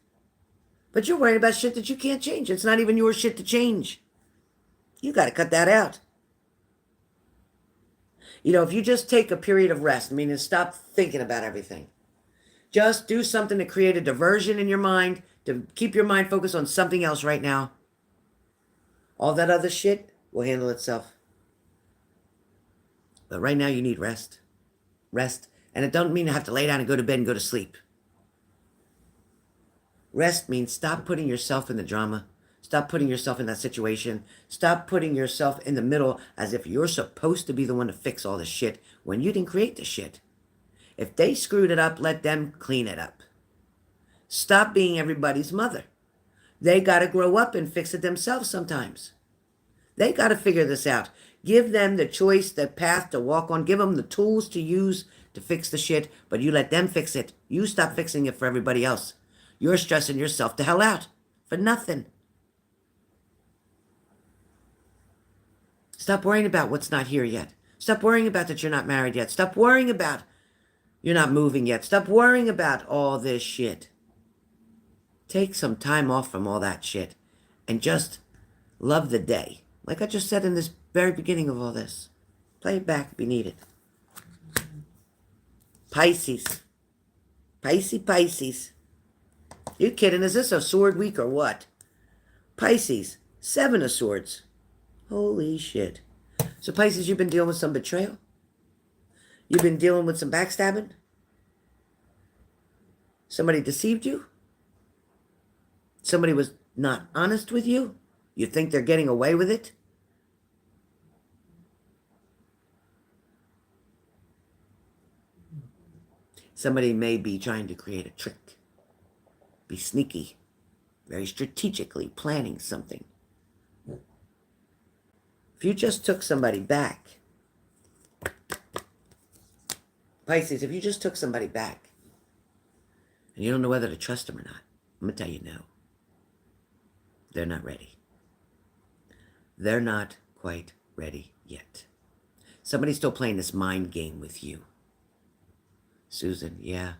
But you're worried about shit that you can't change. It's not even your shit to change. You got to cut that out. You know, if you just take a period of rest, meaning stop thinking about everything. Just do something to create a diversion in your mind, to keep your mind focused on something else right now. All that other shit will handle itself. But right now you need rest. Rest. And it doesn't mean you have to lay down and go to bed and go to sleep. Rest means stop putting yourself in the drama. Stop putting yourself in that situation. Stop putting yourself in the middle as if you're supposed to be the one to fix all this shit when you didn't create the shit. If they screwed it up, let them clean it up. Stop being everybody's mother. They got to grow up and fix it themselves sometimes. They got to figure this out. Give them the choice, the path to walk on. Give them the tools to use to fix the shit, but you let them fix it. You stop fixing it for everybody else. You're stressing yourself the hell out for nothing. Stop worrying about what's not here yet. Stop worrying about that you're not married yet. Stop worrying about you're not moving yet. Stop worrying about all this shit. Take some time off from all that shit and just love the day. Like I just said in this very beginning of all this. Play it back if you need it. Pisces. Pisces. You kidding? Is this a sword week or what? Pisces. 7 of Swords. Holy shit. So Pisces, you've been dealing with some betrayal? You've been dealing with some backstabbing? Somebody deceived you? Somebody was not honest with you? You think they're getting away with it? Somebody may be trying to create a trick. Be sneaky. Very strategically planning something. If you just took somebody back, Pisces, if you just took somebody back, and you don't know whether to trust them or not, I'm going to tell you no. They're not ready. They're not quite ready yet. Somebody's still playing this mind game with you. Susan, yeah.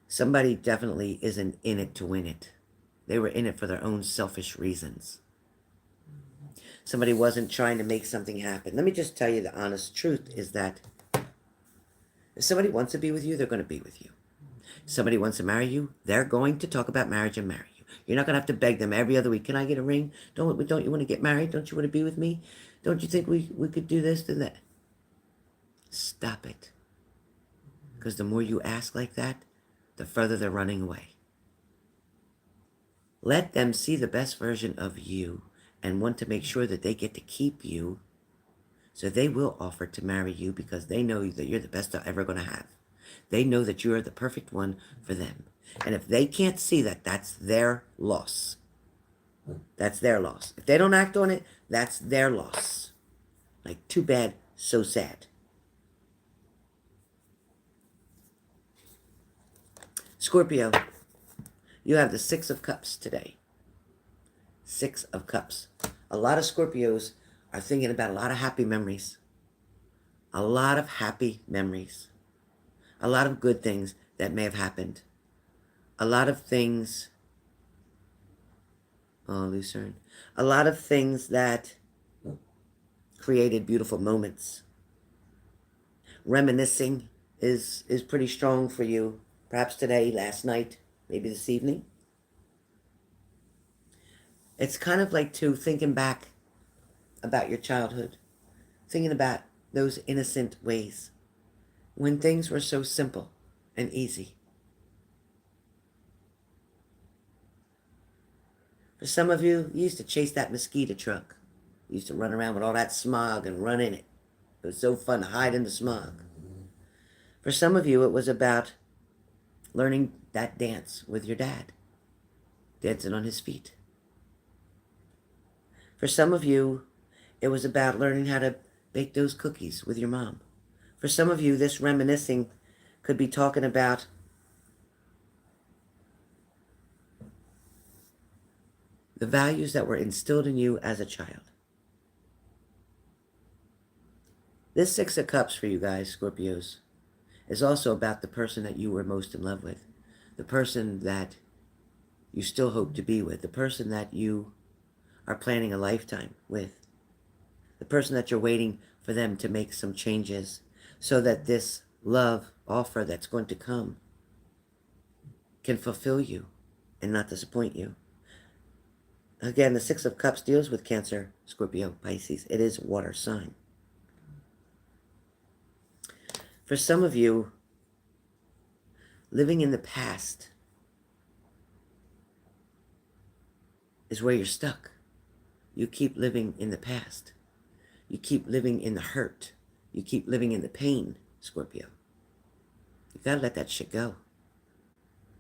Somebody definitely isn't in it to win it. They were in it for their own selfish reasons. Somebody wasn't trying to make something happen. Let me just tell you the honest truth is that if somebody wants to be with you, they're going to be with you. If somebody wants to marry you, they're going to talk about marriage and marry you. You're not going to have to beg them every other week. Can I get a ring? Don't you want to get married? Don't you want to be with me? Don't you think we could do this and that? Stop it. Because the more you ask like that, the further they're running away. Let them see the best version of you and want to make sure that they get to keep you. So they will offer to marry you because they know that you're the best they're ever going to have. They know that you are the perfect one for them. And if they can't see that, that's their loss. That's their loss. If they don't act on it, that's their loss. Like, too bad, so sad. Scorpio, you have the Six of Cups today. Six of Cups. A lot of Scorpios are thinking about a lot of happy memories. A lot of happy memories. A lot of good things that may have happened. A lot of things... Oh, Lucerne. A lot of things that created beautiful moments. Reminiscing is pretty strong for you. Perhaps today, last night, maybe this evening. It's kind of like thinking back about your childhood. Thinking about those innocent ways. When things were so simple and easy. For some of you, you used to chase that mosquito truck. You used to run around with all that smog and run in it. It was so fun to hide in the smog. For some of you, it was about learning that dance with your dad. Dancing on his feet. For some of you, it was about learning how to bake those cookies with your mom. For some of you, this reminiscing could be talking about the values that were instilled in you as a child. This Six of Cups for you guys, Scorpios, is also about the person that you were most in love with. The person that you still hope to be with. The person that you are planning a lifetime with. The person that you're waiting for them to make some changes so that this love offer that's going to come can fulfill you and not disappoint you. Again, the Six of Cups deals with Cancer, Scorpio, Pisces. It is a water sign. For some of you, living in the past is where you're stuck. You keep living in the past. You keep living in the hurt. You keep living in the pain, Scorpio. You've got to let that shit go.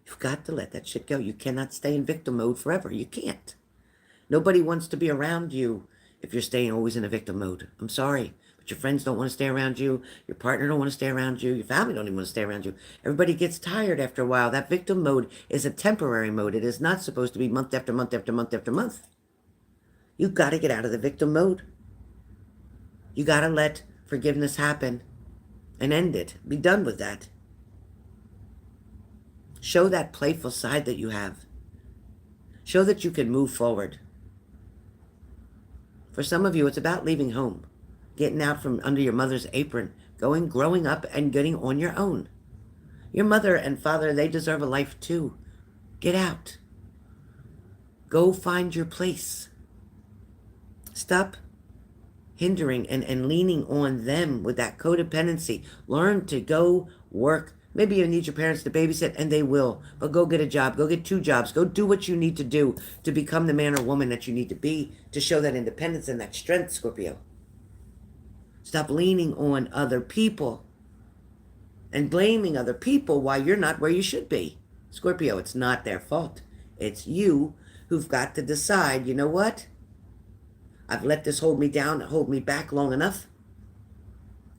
You've got to let that shit go. You cannot stay in victim mode forever. You can't. Nobody wants to be around you if you're staying always in a victim mode. I'm sorry. But your friends don't want to stay around you. Your partner don't want to stay around you. Your family don't even want to stay around you. Everybody gets tired after a while. That victim mode is a temporary mode. It is not supposed to be month after month after month after month. You've got to get out of the victim mode. You got to let forgiveness happen and end it. Be done with that. Show that playful side that you have. Show that you can move forward. For some of you, it's about leaving home. Getting out from under your mother's apron. Growing up and getting on your own. Your mother and father, they deserve a life too. Get out. Go find your place. Stop hindering and leaning on them with that codependency. Learn to go work. Maybe you need your parents to babysit, and they will. But go get a job. Go get 2 jobs. Go do what you need to do to become the man or woman that you need to be, to show that independence and that strength, Scorpio. Stop leaning on other people and blaming other people why you're not where you should be. Scorpio, it's not their fault. It's you who've got to decide, you know what? I've let this hold me down, hold me back long enough.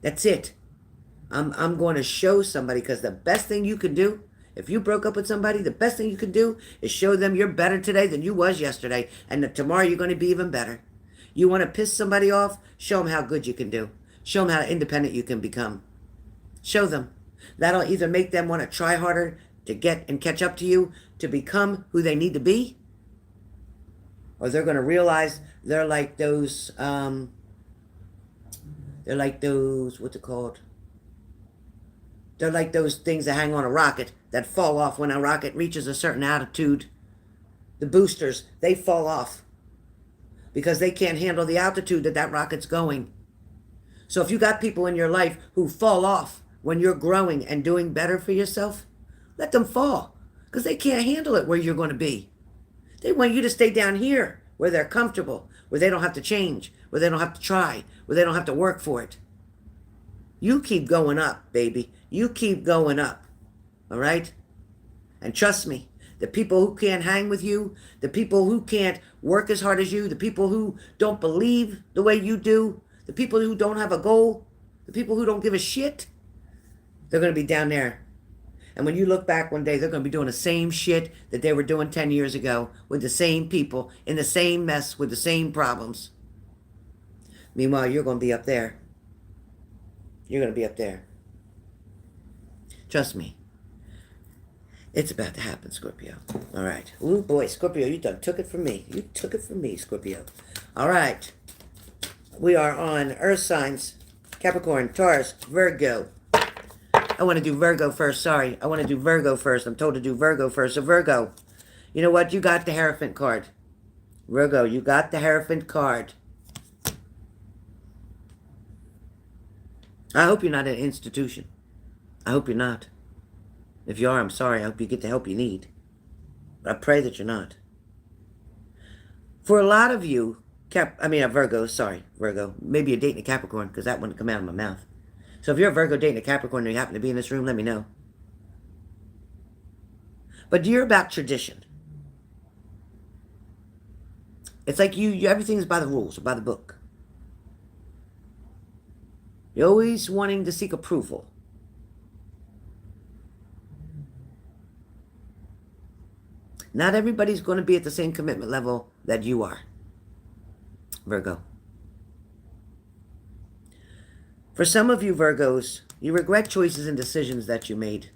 That's it. I'm going to show somebody, because the best thing you can do, if you broke up with somebody, the best thing you can do is show them you're better today than you was yesterday, and that tomorrow you're going to be even better. You want to piss somebody off? Show them how good you can do. Show them how independent you can become. Show them. That'll either make them want to try harder to get and catch up to you, to become who they need to be, or they're going to realize they're like those, what's it called? They're like those things that hang on a rocket that fall off when a rocket reaches a certain altitude. The boosters, they fall off because they can't handle the altitude that rocket's going. So if you got people in your life who fall off when you're growing and doing better for yourself, let them fall, because they can't handle it where you're going to be. They want you to stay down here where they're comfortable, where they don't have to change, where they don't have to try, where they don't have to work for it. You keep going up, baby. You keep going up. All right? And trust me, the people who can't hang with you, the people who can't work as hard as you, the people who don't believe the way you do, the people who don't have a goal, the people who don't give a shit, they're going to be down there. And when you look back one day, they're going to be doing the same shit that they were doing 10 years ago with the same people, in the same mess, with the same problems. Meanwhile, you're going to be up there. You're going to be up there. Trust me. It's about to happen, Scorpio. All right. Ooh, boy, Scorpio, you done took it from me. You took it from me, Scorpio. All right. We are on Earth signs. Capricorn, Taurus, Virgo. I want to do Virgo first. Sorry. I want to do Virgo first. I'm told to do Virgo first. So Virgo, you know what? You got the Hierophant card. Virgo, you got the Hierophant card. I hope you're not an institution. I hope you're not. If you are, I'm sorry. I hope you get the help you need. But I pray that you're not. For a lot of you, Virgo, sorry, Virgo. Maybe you're dating a Capricorn, because that wouldn't come out of my mouth. So if you're a Virgo dating a Capricorn and you happen to be in this room, let me know. But you're about tradition. It's like everything's by the rules, or by the book. You're always wanting to seek approval. Not everybody's going to be at the same commitment level that you are, Virgo. For some of you Virgos, you regret choices and decisions that you made,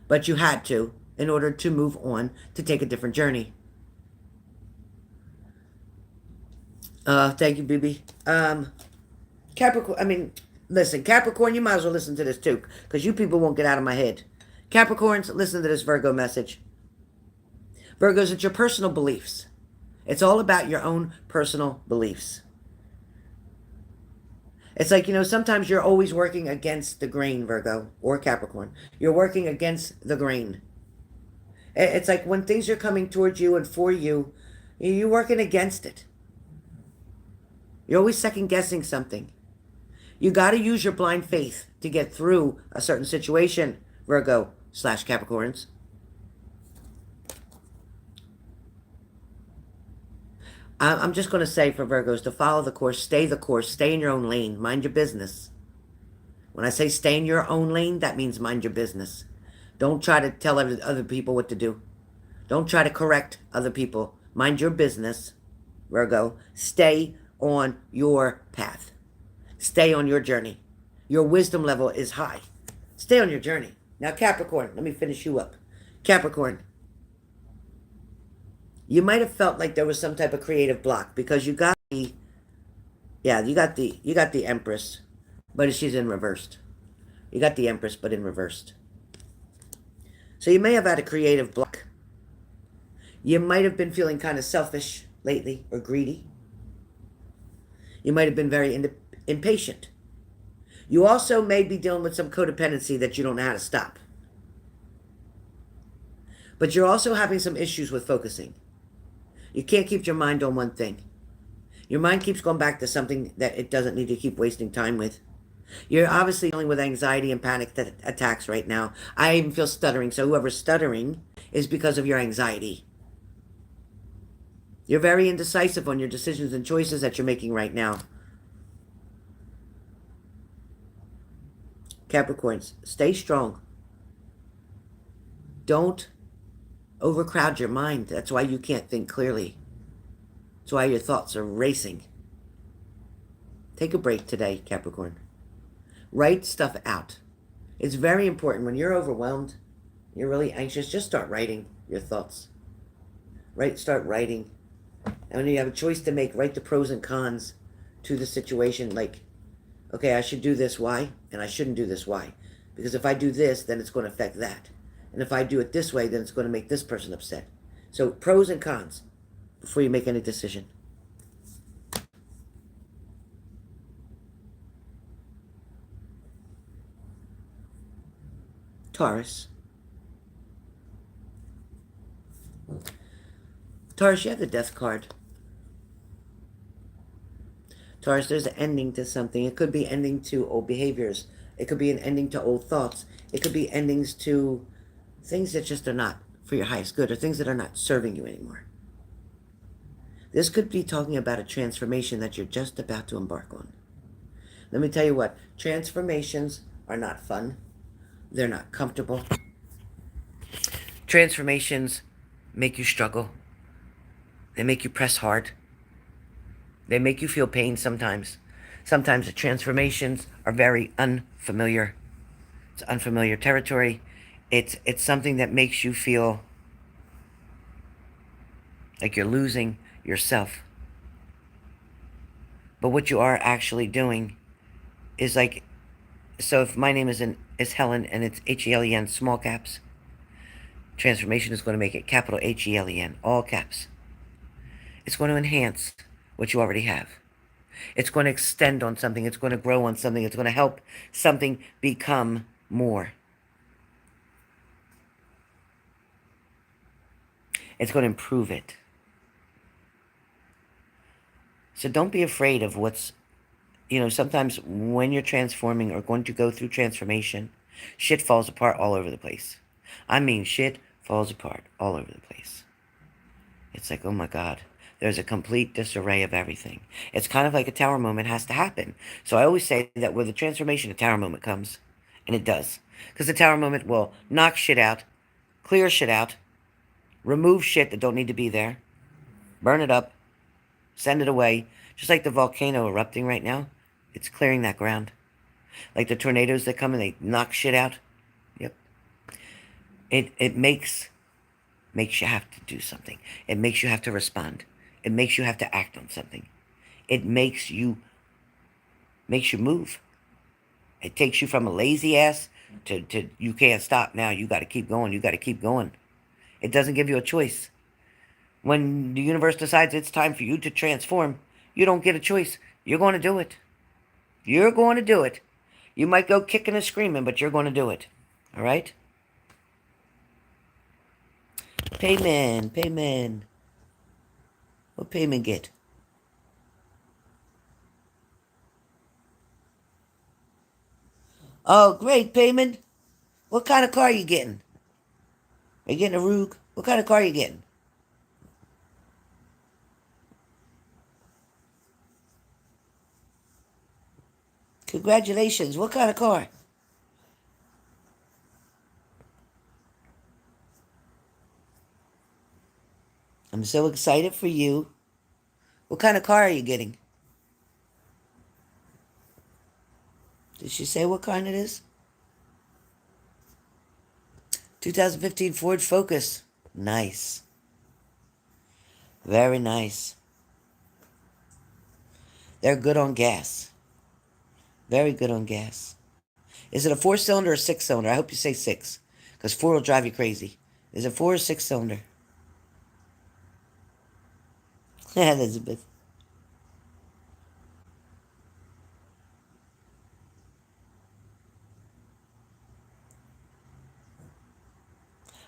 but you had to in order to move on, to take a different journey. Thank you, BB. Capricorn, listen, Capricorn, you might as well listen to this too, because you people won't get out of my head. Capricorns, listen to this Virgo message. Virgos, it's your personal beliefs. It's all about your own personal beliefs. It's like, sometimes you're always working against the grain, Virgo, or Capricorn. You're working against the grain. It's like when things are coming towards you and for you, you're working against it. You're always second guessing something. You got to use your blind faith to get through a certain situation, Virgo/Capricorns. I'm just going to say for Virgos to follow the course, stay in your own lane, mind your business. When I say stay in your own lane, that means mind your business. Don't try to tell other people what to do. Don't try to correct other people. Mind your business, Virgo. Stay on your path. Stay on your journey. Your wisdom level is high. Stay on your journey. Now, Capricorn, let me finish you up. Capricorn. You might have felt like there was some type of creative block because you got the Empress, but she's in reversed. You got the Empress, but in reversed. So you may have had a creative block. You might have been feeling kind of selfish lately or greedy. You might have been very impatient. You also may be dealing with some codependency that you don't know how to stop. But you're also having some issues with focusing. You can't keep your mind on one thing. Your mind keeps going back to something that it doesn't need to keep wasting time with. You're obviously dealing with anxiety and panic attacks right now. I even feel stuttering, so whoever's stuttering is because of your anxiety. You're very indecisive on your decisions and choices that you're making right now. Capricorns, stay strong. Don't overcrowd your mind. That's why you can't think clearly. That's why your thoughts are racing. Take a break today, Capricorn. Write stuff out. It's very important. When you're overwhelmed, you're really anxious, just start writing your thoughts. Start writing. And when you have a choice to make, write the pros and cons to the situation. Like, okay, I should do this, why? And I shouldn't do this, why? Because if I do this, then it's going to affect that. And if I do it this way, then it's going to make this person upset. So pros and cons before you make any decision. Taurus. Taurus, you have the Death card. Taurus, there's an ending to something. It could be ending to old behaviors. It could be an ending to old thoughts. It could be endings to things that just are not for your highest good, or things that are not serving you anymore. This could be talking about a transformation that you're just about to embark on. Let me tell you what, transformations are not fun. They're not comfortable. Transformations make you struggle. They make you press hard. They make you feel pain sometimes. Sometimes the transformations are very unfamiliar. It's unfamiliar territory. It's something that makes you feel like you're losing yourself. But what you are actually doing is like, so if my name is Helen and it's Helen, small caps, transformation is going to make it capital Helen, all caps. It's going to enhance what you already have. It's going to extend on something. It's going to grow on something. It's going to help something become more. It's going to improve it. So don't be afraid of what's, sometimes when you're transforming or going to go through transformation, shit falls apart all over the place. I mean, shit falls apart all over the place. It's like, oh my God, there's a complete disarray of everything. It's kind of like a tower moment has to happen. So I always say that with a transformation, a tower moment comes. And it does. Because the tower moment will knock shit out, clear shit out, remove shit that don't need to be there, burn it up, send it away. Just like the volcano erupting right now, it's clearing that ground. Like the tornadoes that come and they knock shit out. Yep. It makes you have to do something. It makes you have to respond. It makes you have to act on something. It makes you move. It takes you from a lazy ass to you can't stop now. You got to keep going. You got to keep going. It doesn't give you a choice. When the universe decides it's time for you to transform, you don't get a choice. You're going to do it. You're going to do it. You might go kicking and screaming, but you're going to do it. All right? Payment. What payment get? Oh, great, payment. What kind of car are you getting? Are you getting a Rogue? What kind of car are you getting? Congratulations. What kind of car? I'm so excited for you. What kind of car are you getting? Did she say what kind it is? 2015 Ford Focus. Nice. Very nice. They're good on gas. Very good on gas. Is it a 4-cylinder or 6-cylinder? I hope you say 6. Because 4 will drive you crazy. Is it 4 or 6-cylinder? Elizabeth.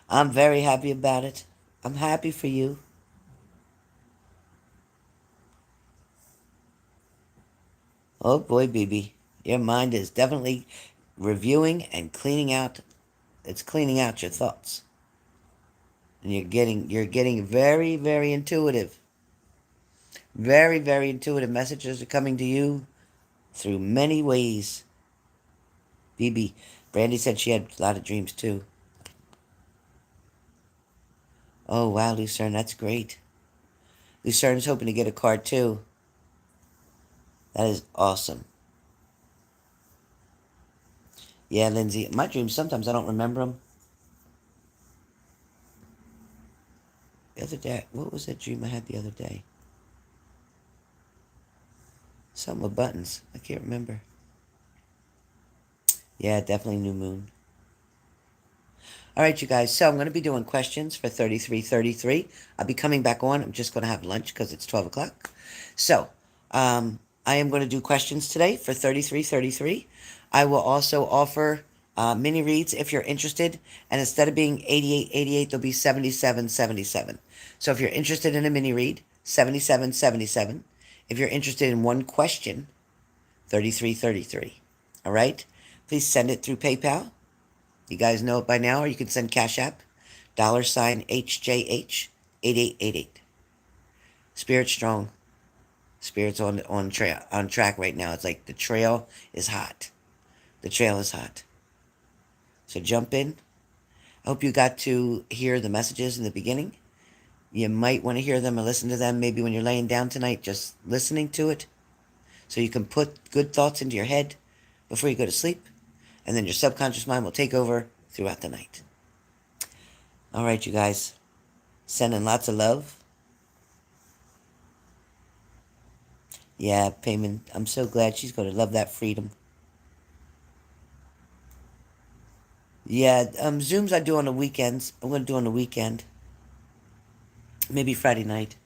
I'm very happy about it. I'm happy for you. Oh boy, BB. Your mind is definitely reviewing and cleaning out. It's cleaning out your thoughts. And you're getting very, very intuitive. Very, very intuitive messages are coming to you through many ways. BB. Brandy said she had a lot of dreams too. Oh wow, Lucerne, that's great. Lucerne's hoping to get a car too. That is awesome. Yeah, Lindsay, my dreams, sometimes I don't remember them. The other day, what was that dream I had the other day? Something with buttons. I can't remember. Yeah, definitely new moon. All right, you guys. So I'm going to be doing questions for 3333. I'll be coming back on. I'm just going to have lunch because it's 12 o'clock. So I am going to do questions today for 3333. I will also offer mini reads if you're interested. And instead of being 8888, there'll be 7777. So if you're interested in a mini read, 7777. If you're interested in one question, 3333. All right? Please send it through PayPal. You guys know it by now, or you can send Cash App, $HJH 8888. Spirit strong. Spirit's on track right now. It's like the trail is hot. The trail is hot. So jump in. Hope you got to hear the messages in the beginning. You might want to hear them or listen to them maybe when you're laying down tonight, just listening to it, so you can put good thoughts into your head before you go to sleep, and then your subconscious mind will take over throughout the night. All right, you guys. Sending lots of love. Yeah, Payman, I'm so glad she's going to love that freedom. Yeah, Zooms I do on the weekends. I'm going to do on the weekend. Maybe Friday night.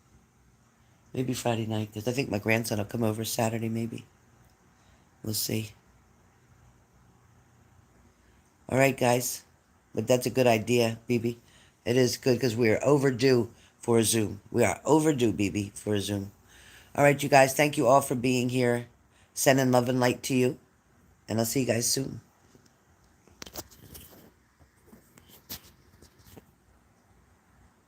Maybe Friday night, because I think my grandson will come over Saturday, maybe. We'll see. All right, guys. But that's a good idea, BB. It is good because we are overdue for a Zoom. We are overdue, BB, for a Zoom. All right, you guys. Thank you all for being here. Sending love and light to you. And I'll see you guys soon.